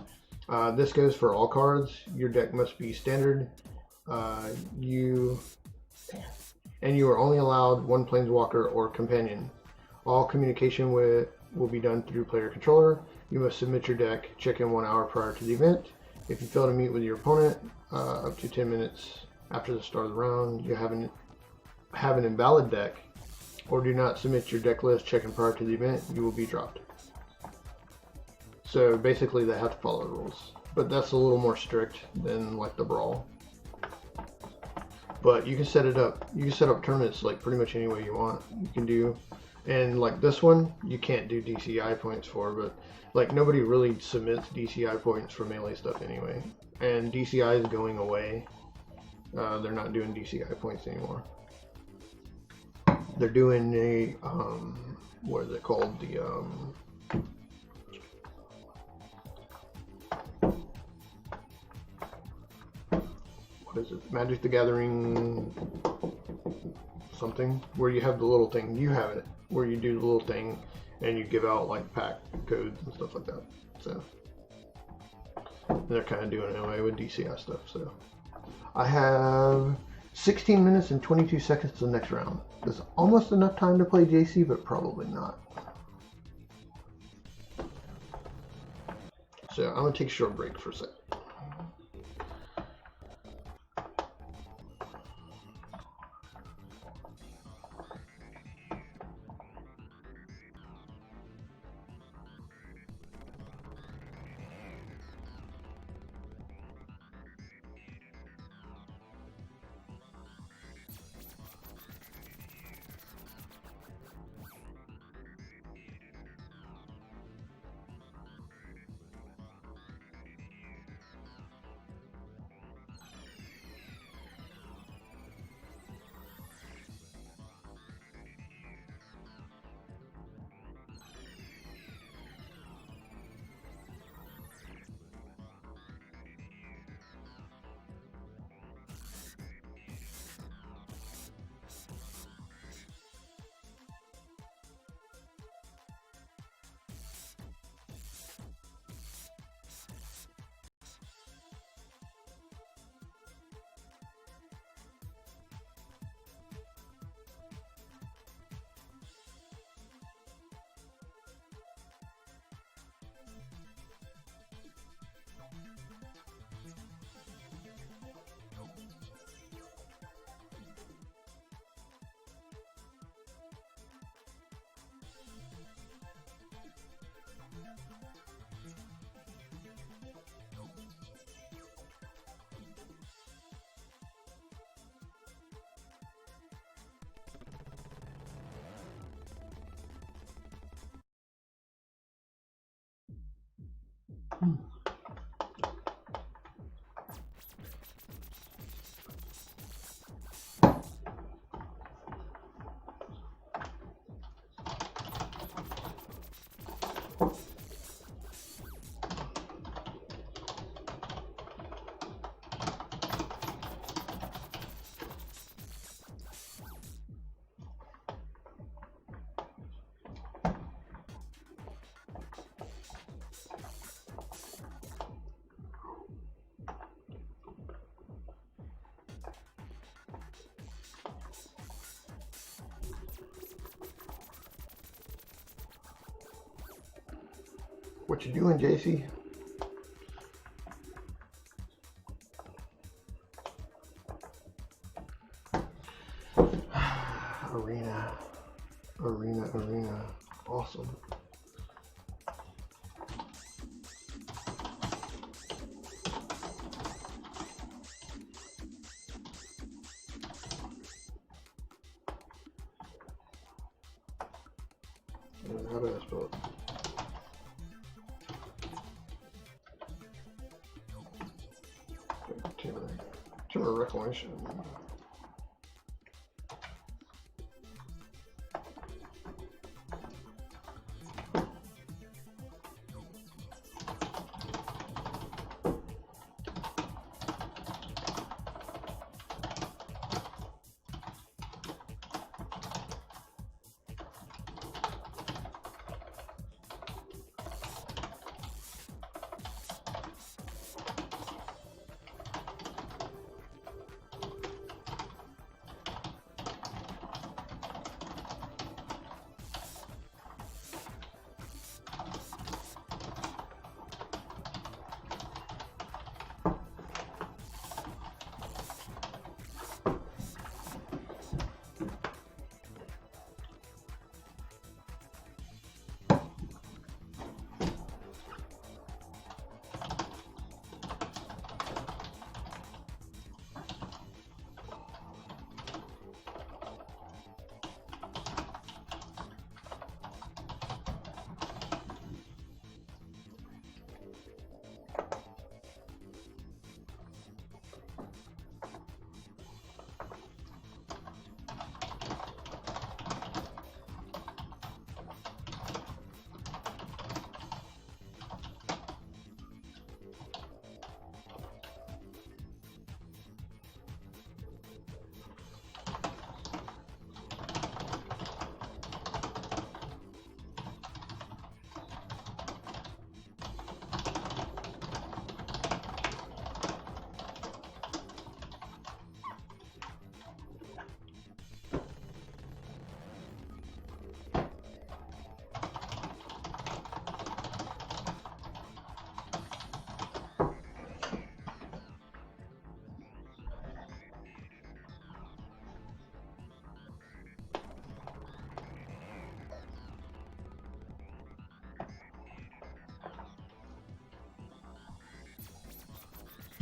This goes for all cards. Your deck must be standard. You are only allowed 1 Planeswalker or companion. All communication will be done through player controller. You must submit your deck, check in 1 hour prior to the event. If you fail to meet with your opponent up to 10 minutes after the start of the round, you have an invalid deck, or do not submit your deck list, check in prior to the event, you will be dropped. So basically they have to follow the rules. But that's a little more strict than like the Brawl. But you can set it up. You can set up tournaments like pretty much any way you want. You can do, and like this one, you can't do DCI points for, but like nobody really submits DCI points for Melee stuff anyway. And DCI is going away. They're not doing DCI points anymore. They're doing a, what is it called? The, what is it? Magic the Gathering something, where you have the little thing. You have it, where you do the little thing and you give out like pack codes and stuff like that. So they're kind of doing it away with DCI stuff. So I have 16 minutes and 22 seconds to the next round. There's almost enough time to play JC, but probably not. So I'm gonna take a short break for a sec. What you doing, JC? Arena. Awesome. How do I spell it? Timber reclamation.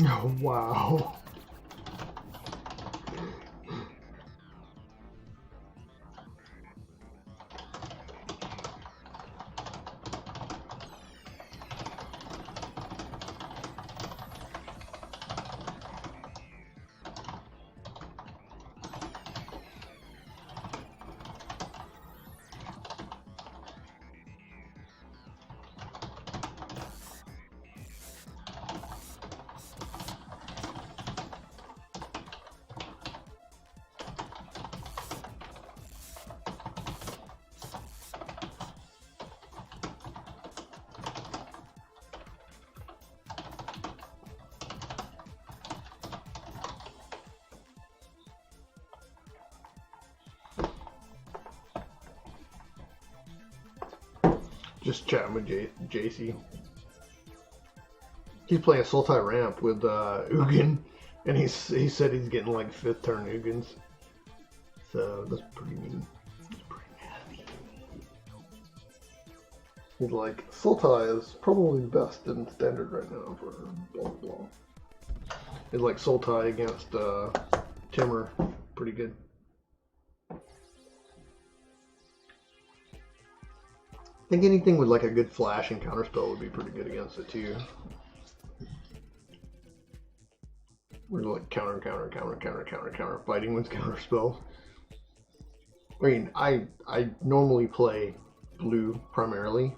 Oh, wow. Just chatting with JC. He's playing Sultai Ramp with Ugin, and he said he's getting like 5th turn Ugins. So that's pretty mean. It's pretty nasty. He's like, Sultai is probably the best in standard right now for blah blah blah. It's like Sultai against Timur, pretty good. I think anything with like a good flash and counterspell would be pretty good against it too. We're like counter, fighting with counterspell. I mean, I normally play blue primarily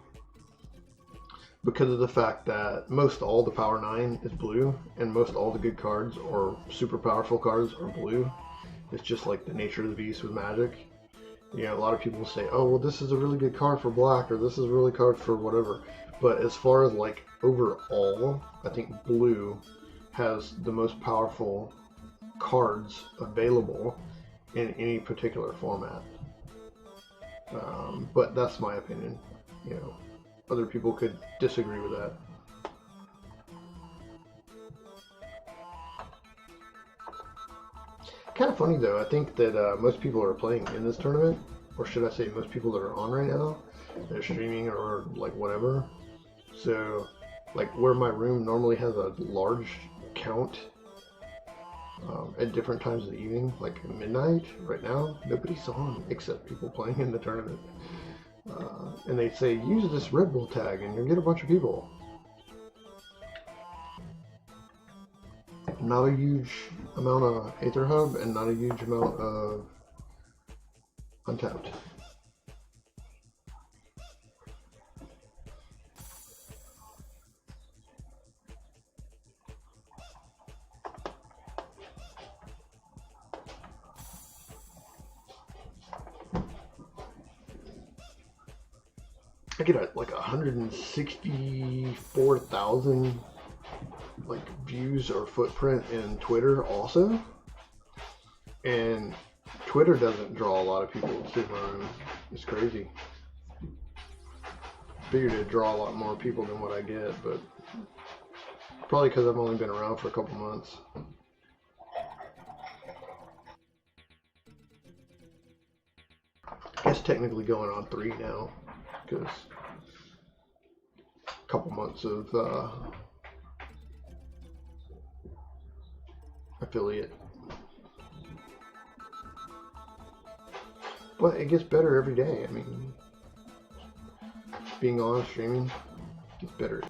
because of the fact that most all the power 9 is blue and most all the good cards or super powerful cards are blue. It's just like the nature of the beast with Magic. You know, a lot of people say, oh, well, this is a really good card for black, or this is a really card for whatever. But as far as like overall, I think blue has the most powerful cards available in any particular format. But that's my opinion. You know, other people could disagree with that. Kind of funny though, I think that most people are playing in this tournament, or should I say most people that are on right now, they're streaming or like whatever. So like where my room normally has a large count at different times of the evening, like midnight, right now, nobody's on except people playing in the tournament. And they say, use this Red Bull tag and you'll get a bunch of people. Not a huge amount of Aether Hub and not a huge amount of Untapped. I get like 164,000 like views or footprint in Twitter also, and Twitter doesn't draw a lot of people to my room. It's crazy. Figured it'd draw a lot more people than what I get, but probably because I've only been around for a couple months. I guess technically going on 3 now, because a couple months of affiliate. But it gets better every day. I mean, being on streaming gets better.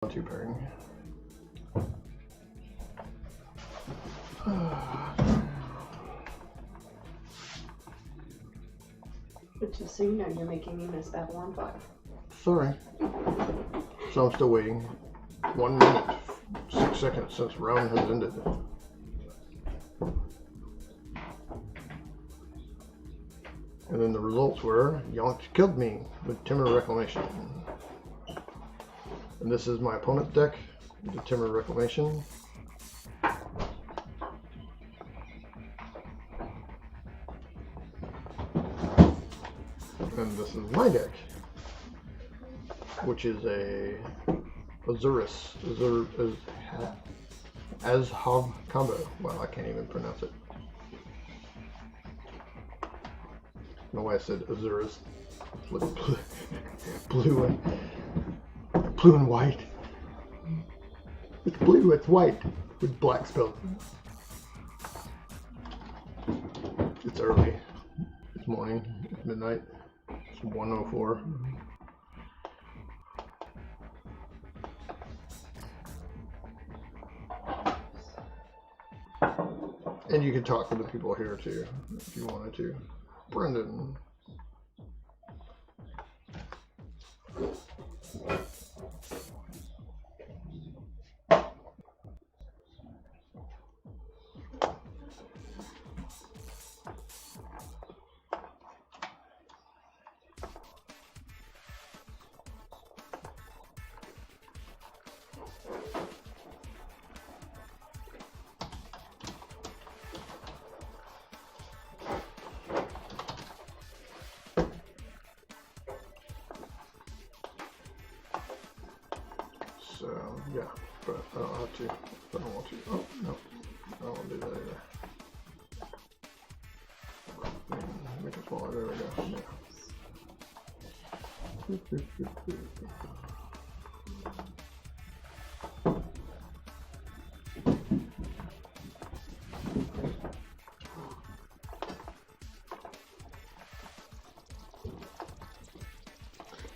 2 pairing. But just so you know, you're making me miss Babylon 5. Sorry. So I'm still waiting. 1 minute, 6 seconds since round has ended. And then the results were, Yonk killed me with Timber Reclamation. And this is my opponent's deck, the Timber Reclamation. And this is my deck, which is a Azhav combo. Wow, I can't even pronounce it. I don't know why I said Azurus. Like blue and white. It's blue, it's white, with black spells. It's early. It's morning. It's midnight. It's 1:04. And you can talk to the people here too, if you wanted to. Brendan. So, yeah, but I don't have to. I don't want to. Oh, no. I don't want to do that either. Make it smaller. There we go.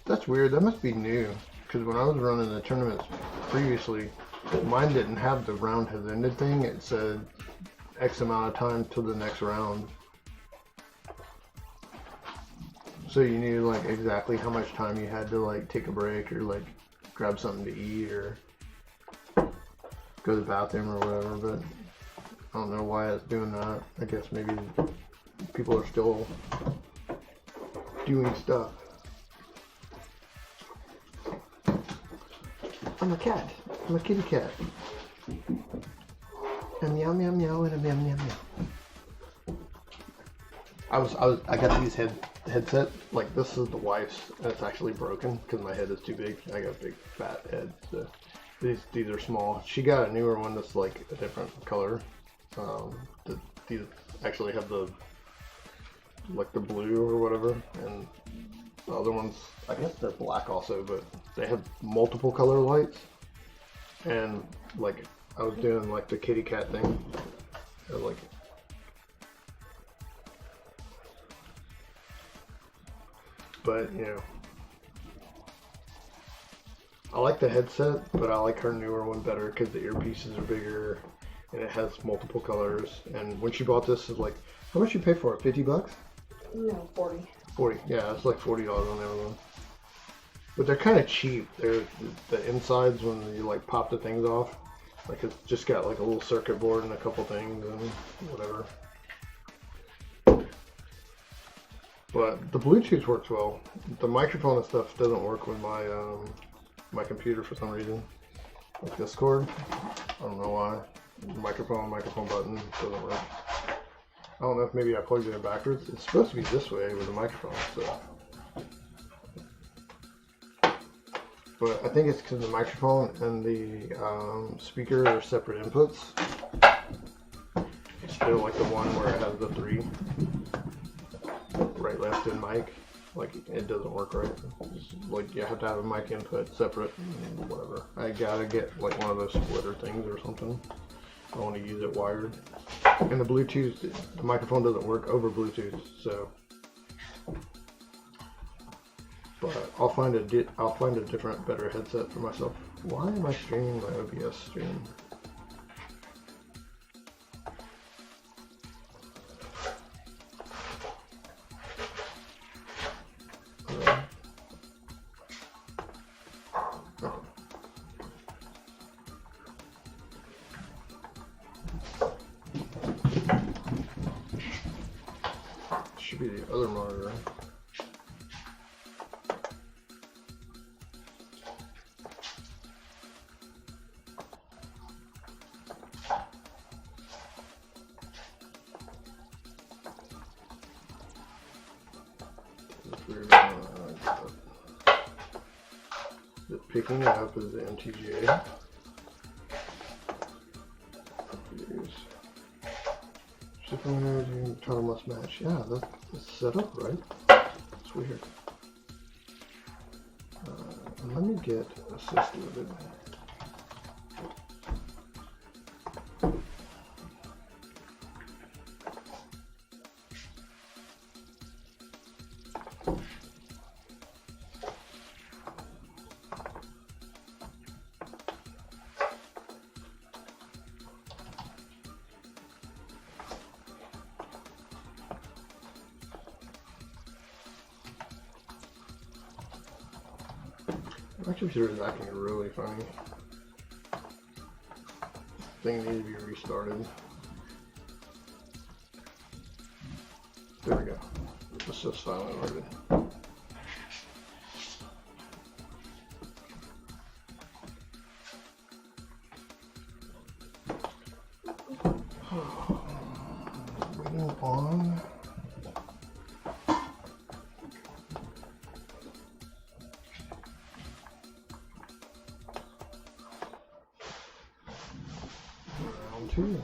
That's weird. That must be new. Because when I was running the tournaments previously, mine didn't have the round has ended thing. It said X amount of time till the next round. So you knew like exactly how much time you had to like take a break or like grab something to eat or go to the bathroom or whatever, but I don't know why it's doing that. I guess maybe people are still doing stuff. I'm a cat. I'm a kitty cat. A meow meow meow and a meow meow meow. I got these headset. Like this is the wife's, and it's actually broken because my head is too big. I got a big fat head. So these are small. She got a newer one that's like a different color. These actually have the like the blue or whatever, and the other ones, I guess they're black also, but they have multiple color lights. And like I was doing like the kitty cat thing, like but you know, I like the headset, but I like her newer one better because the earpieces are bigger and it has multiple colors. And when she bought this, is like, how much you pay for it? $50? No, 40. 40, yeah, it's like $40 on Amazon. But they're kind of cheap. They're the insides when you like pop the things off. Like it's just got like a little circuit board and a couple things and whatever. But the Bluetooth works well. The microphone and stuff doesn't work with my my computer for some reason. Like Discord, I don't know why. Microphone button doesn't work. I don't know if maybe I plugged it in backwards. It's supposed to be this way with the microphone, so. But I think it's because the microphone and the speaker are separate inputs. It's still like the one where it has the 3 right, left, and mic. Like it doesn't work right. It's like you have to have a mic input separate and whatever. I gotta get like one of those splitter things or something. I want to use it wired. And the Bluetooth, the microphone doesn't work over Bluetooth, so. but I'll find a different, better headset for myself. Why am I streaming my OBS stream? Should be the other monitor. Picking it up is the MTGA. Shipping energy, title must match. Yeah, that's set up right. It's weird. Let me get assisted with it. My computer is acting really funny. Thing needs to be restarted. There we go. Assist file loaded. Waiting on. Two.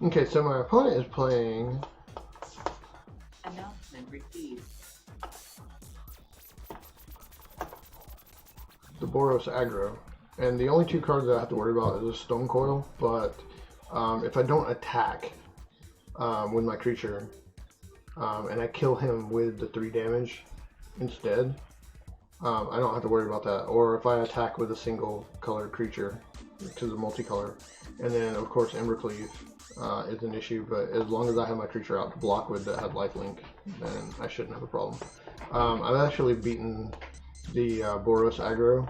Okay, so my opponent is playing Announcement received. the Boros aggro, and the only two cards that I have to worry about is a Stone Coil, but if I don't attack with my creature and I kill him with the 3 damage instead, I don't have to worry about that. Or if I attack with a single colored creature, to the multicolor, and then of course Embercleave is an issue, but as long as I have my creature out to block with that had lifelink, then I shouldn't have a problem. I've actually beaten the Boros aggro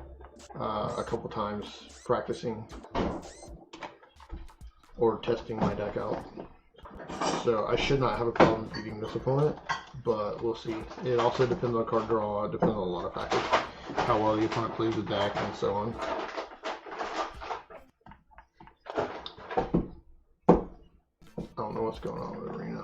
a couple times practicing or testing my deck out. So I should not have a problem beating this opponent, but we'll see. It also depends on card draw, it depends on a lot of factors. How well the opponent plays the deck and so on. I don't know what's going on with Arena.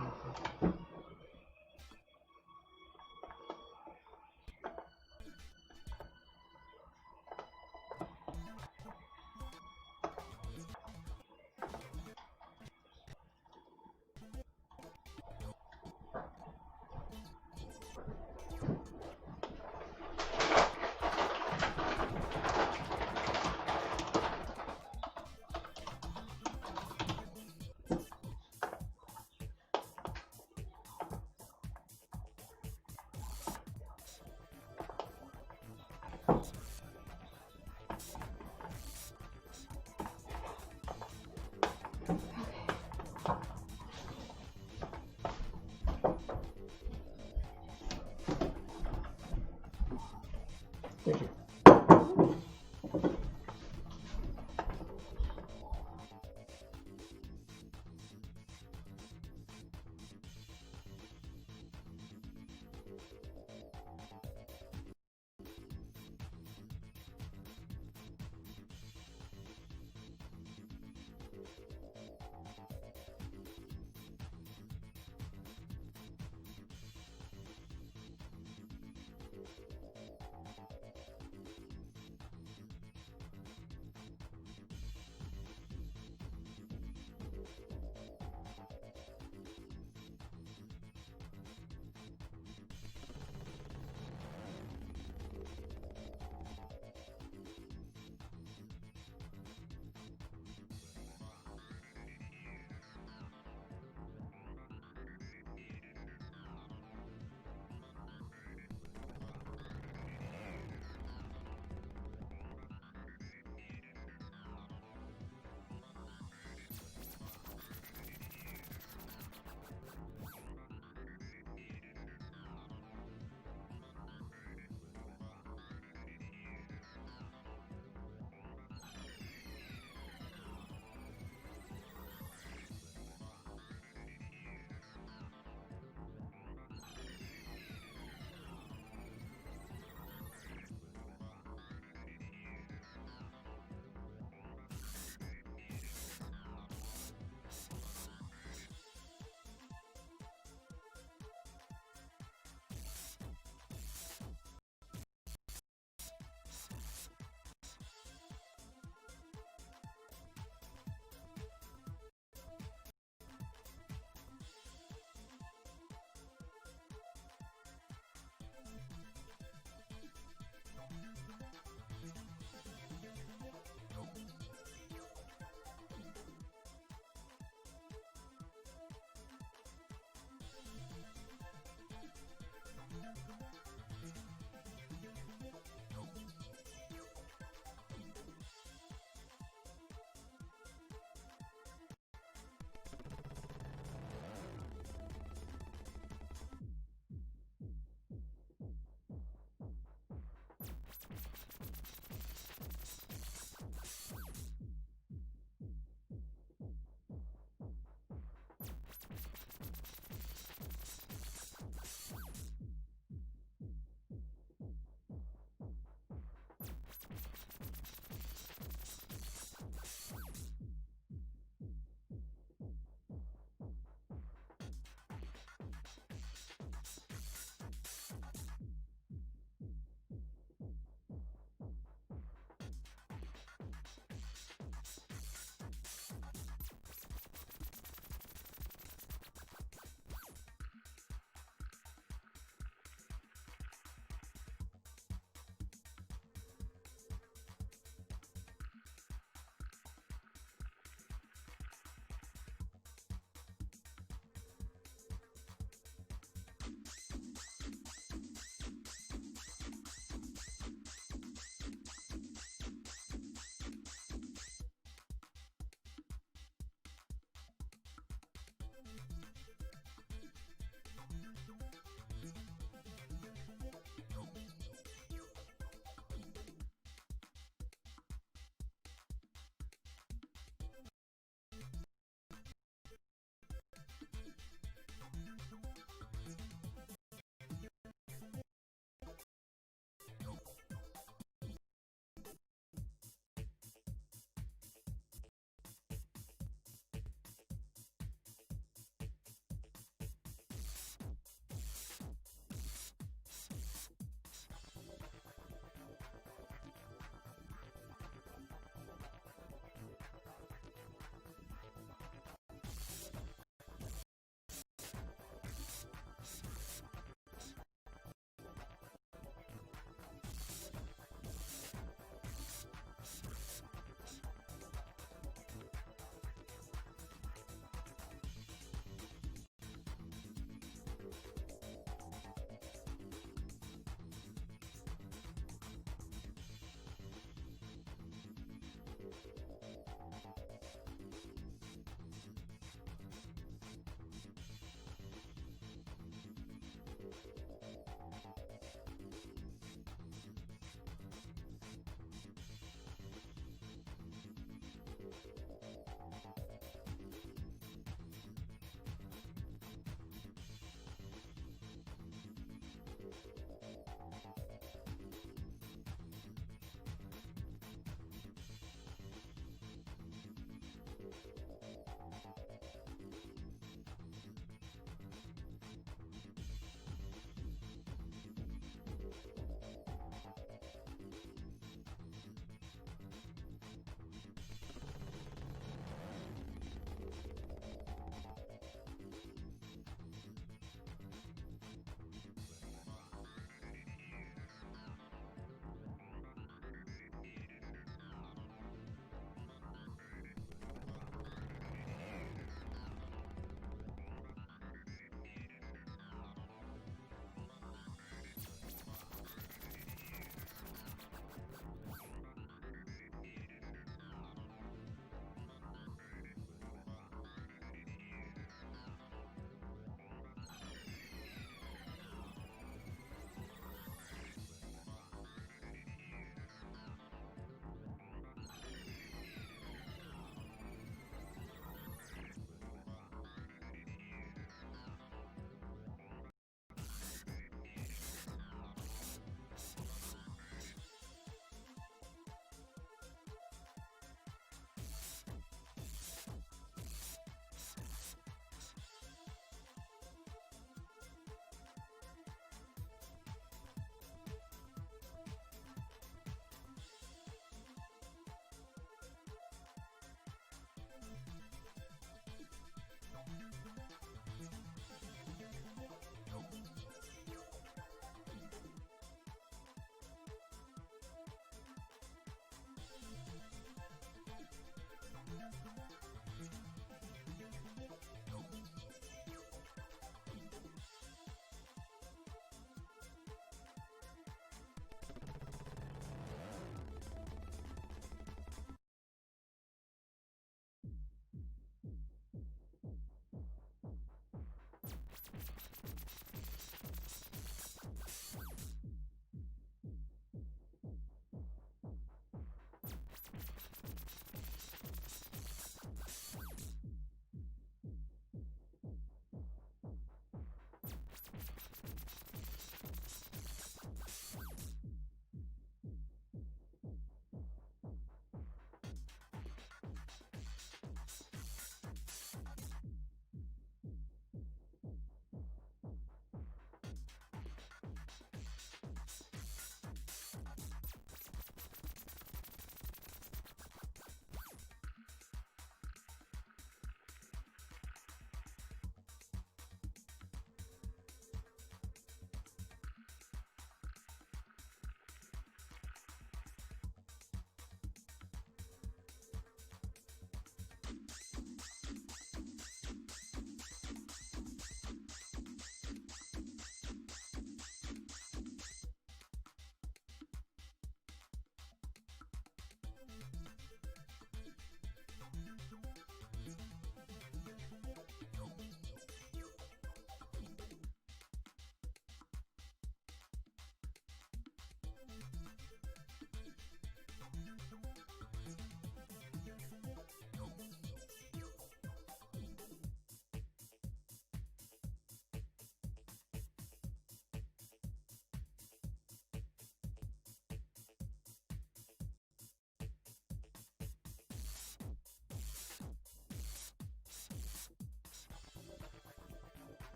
Thank you.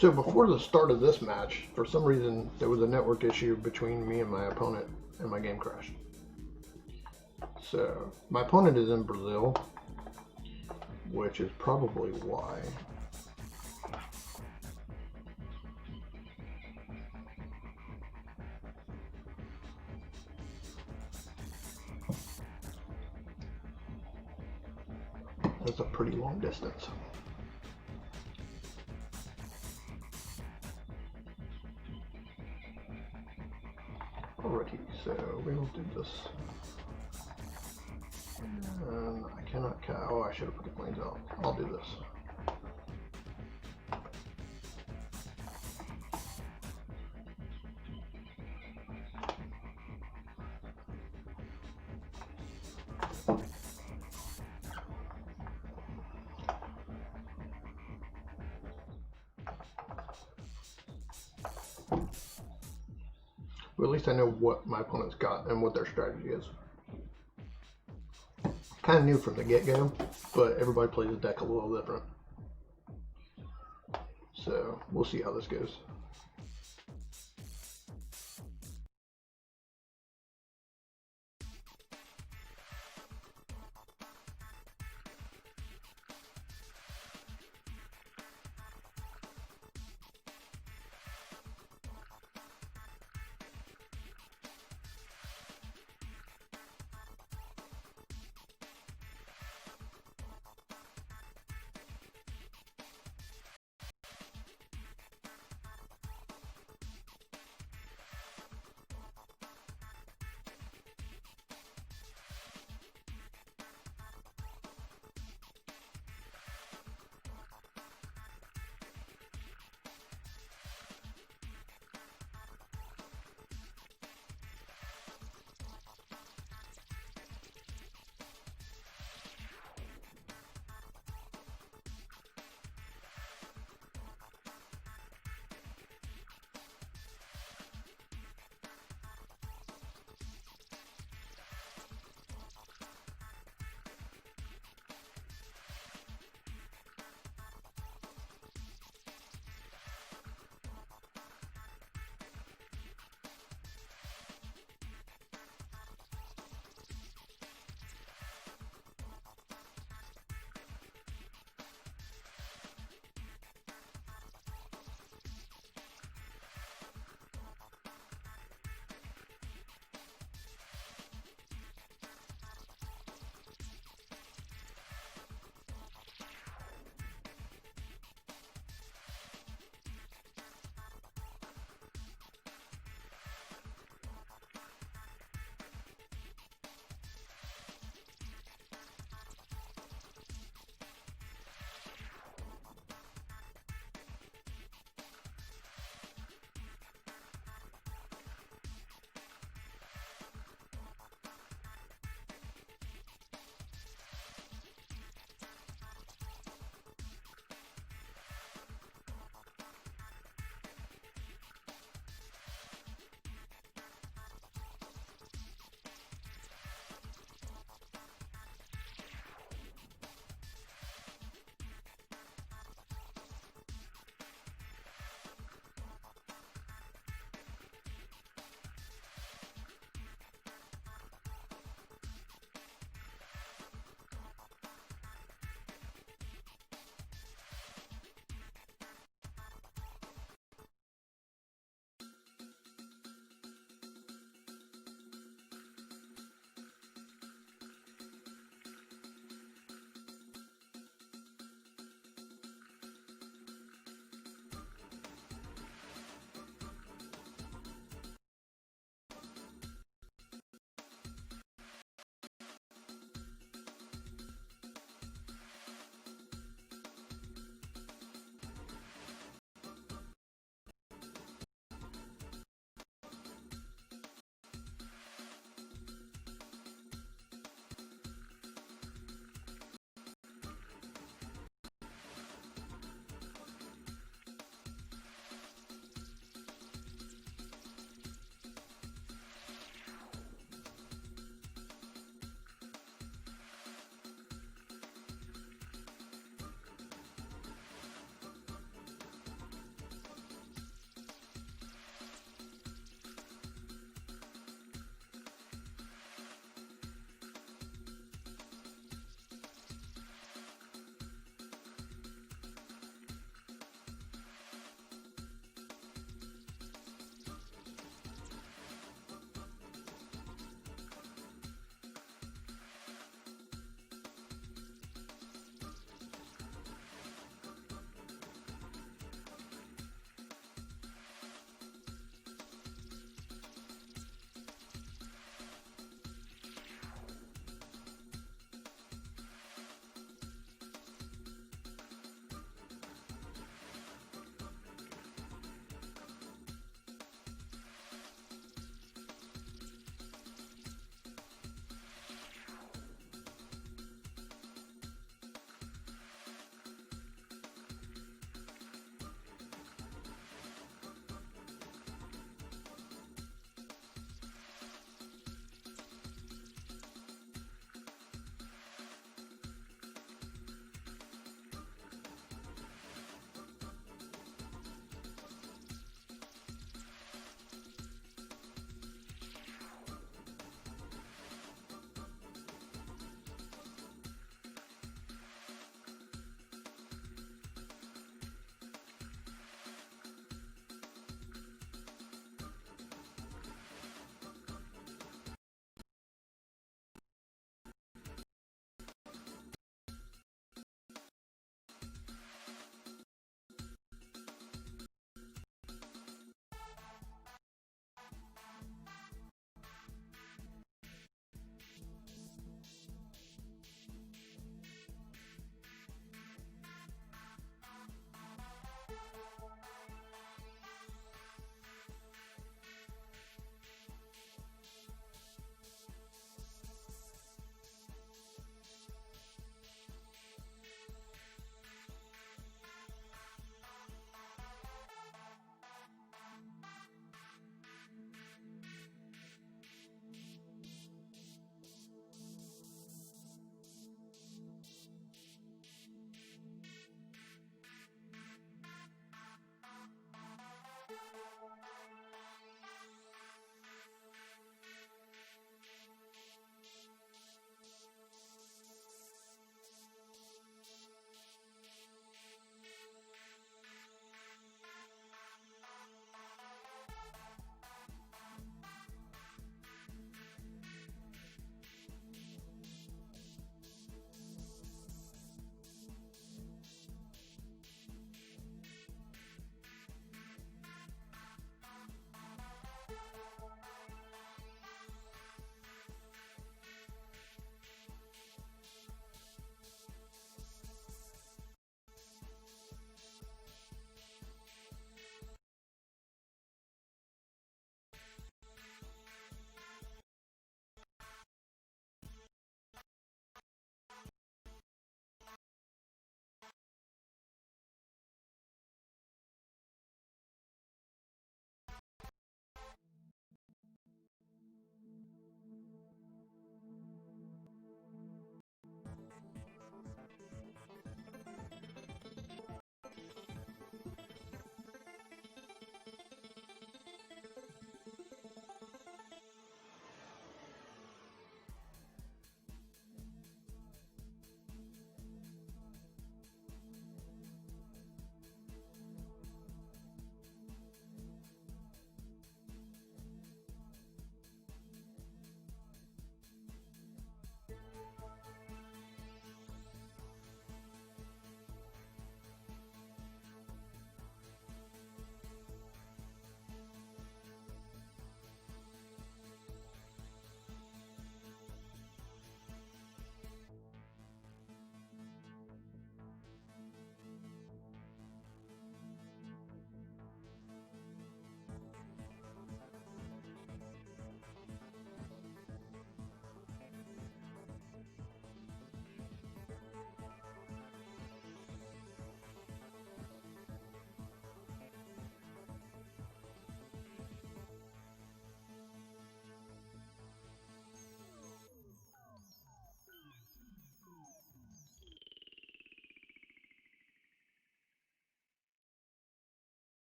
So before the start of this match, for some reason, there was a network issue between me and my opponent, and my game crashed. So my opponent is in Brazil, which is probably why. That's a pretty long distance. Alrighty, so we'll do this. And I cannot oh, I should have put the planes out. I'll do this. Well, at least I know what my opponent's got and what their strategy is. Kind of new from the get-go, but everybody plays the deck a little different. So we'll see how this goes.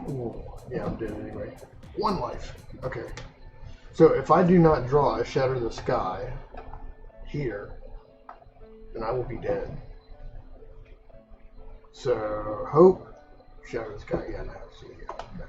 Ooh, yeah, I'm dead anyway. 1 life. Okay. So if I do not draw a Shatter the Sky here, then I will be dead. So hope, Shatter the Sky. Yeah, no. See, yeah, no.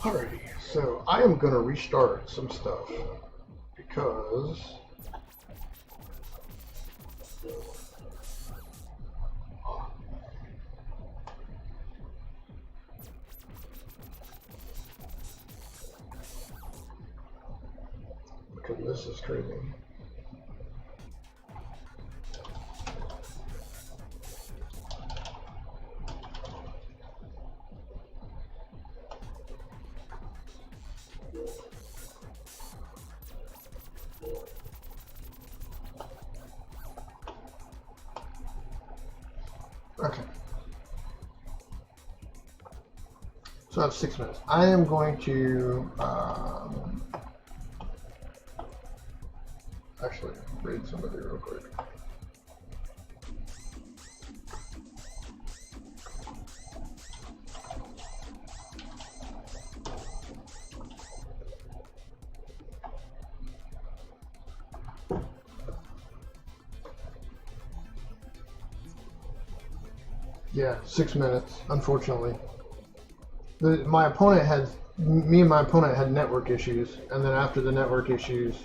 Alrighty, so I am going to restart some stuff because this is crazy. Okay. So I have 6 minutes. I am going to actually read somebody real quick. Yeah, 6 minutes, unfortunately. Me and my opponent had network issues, and then after the network issues,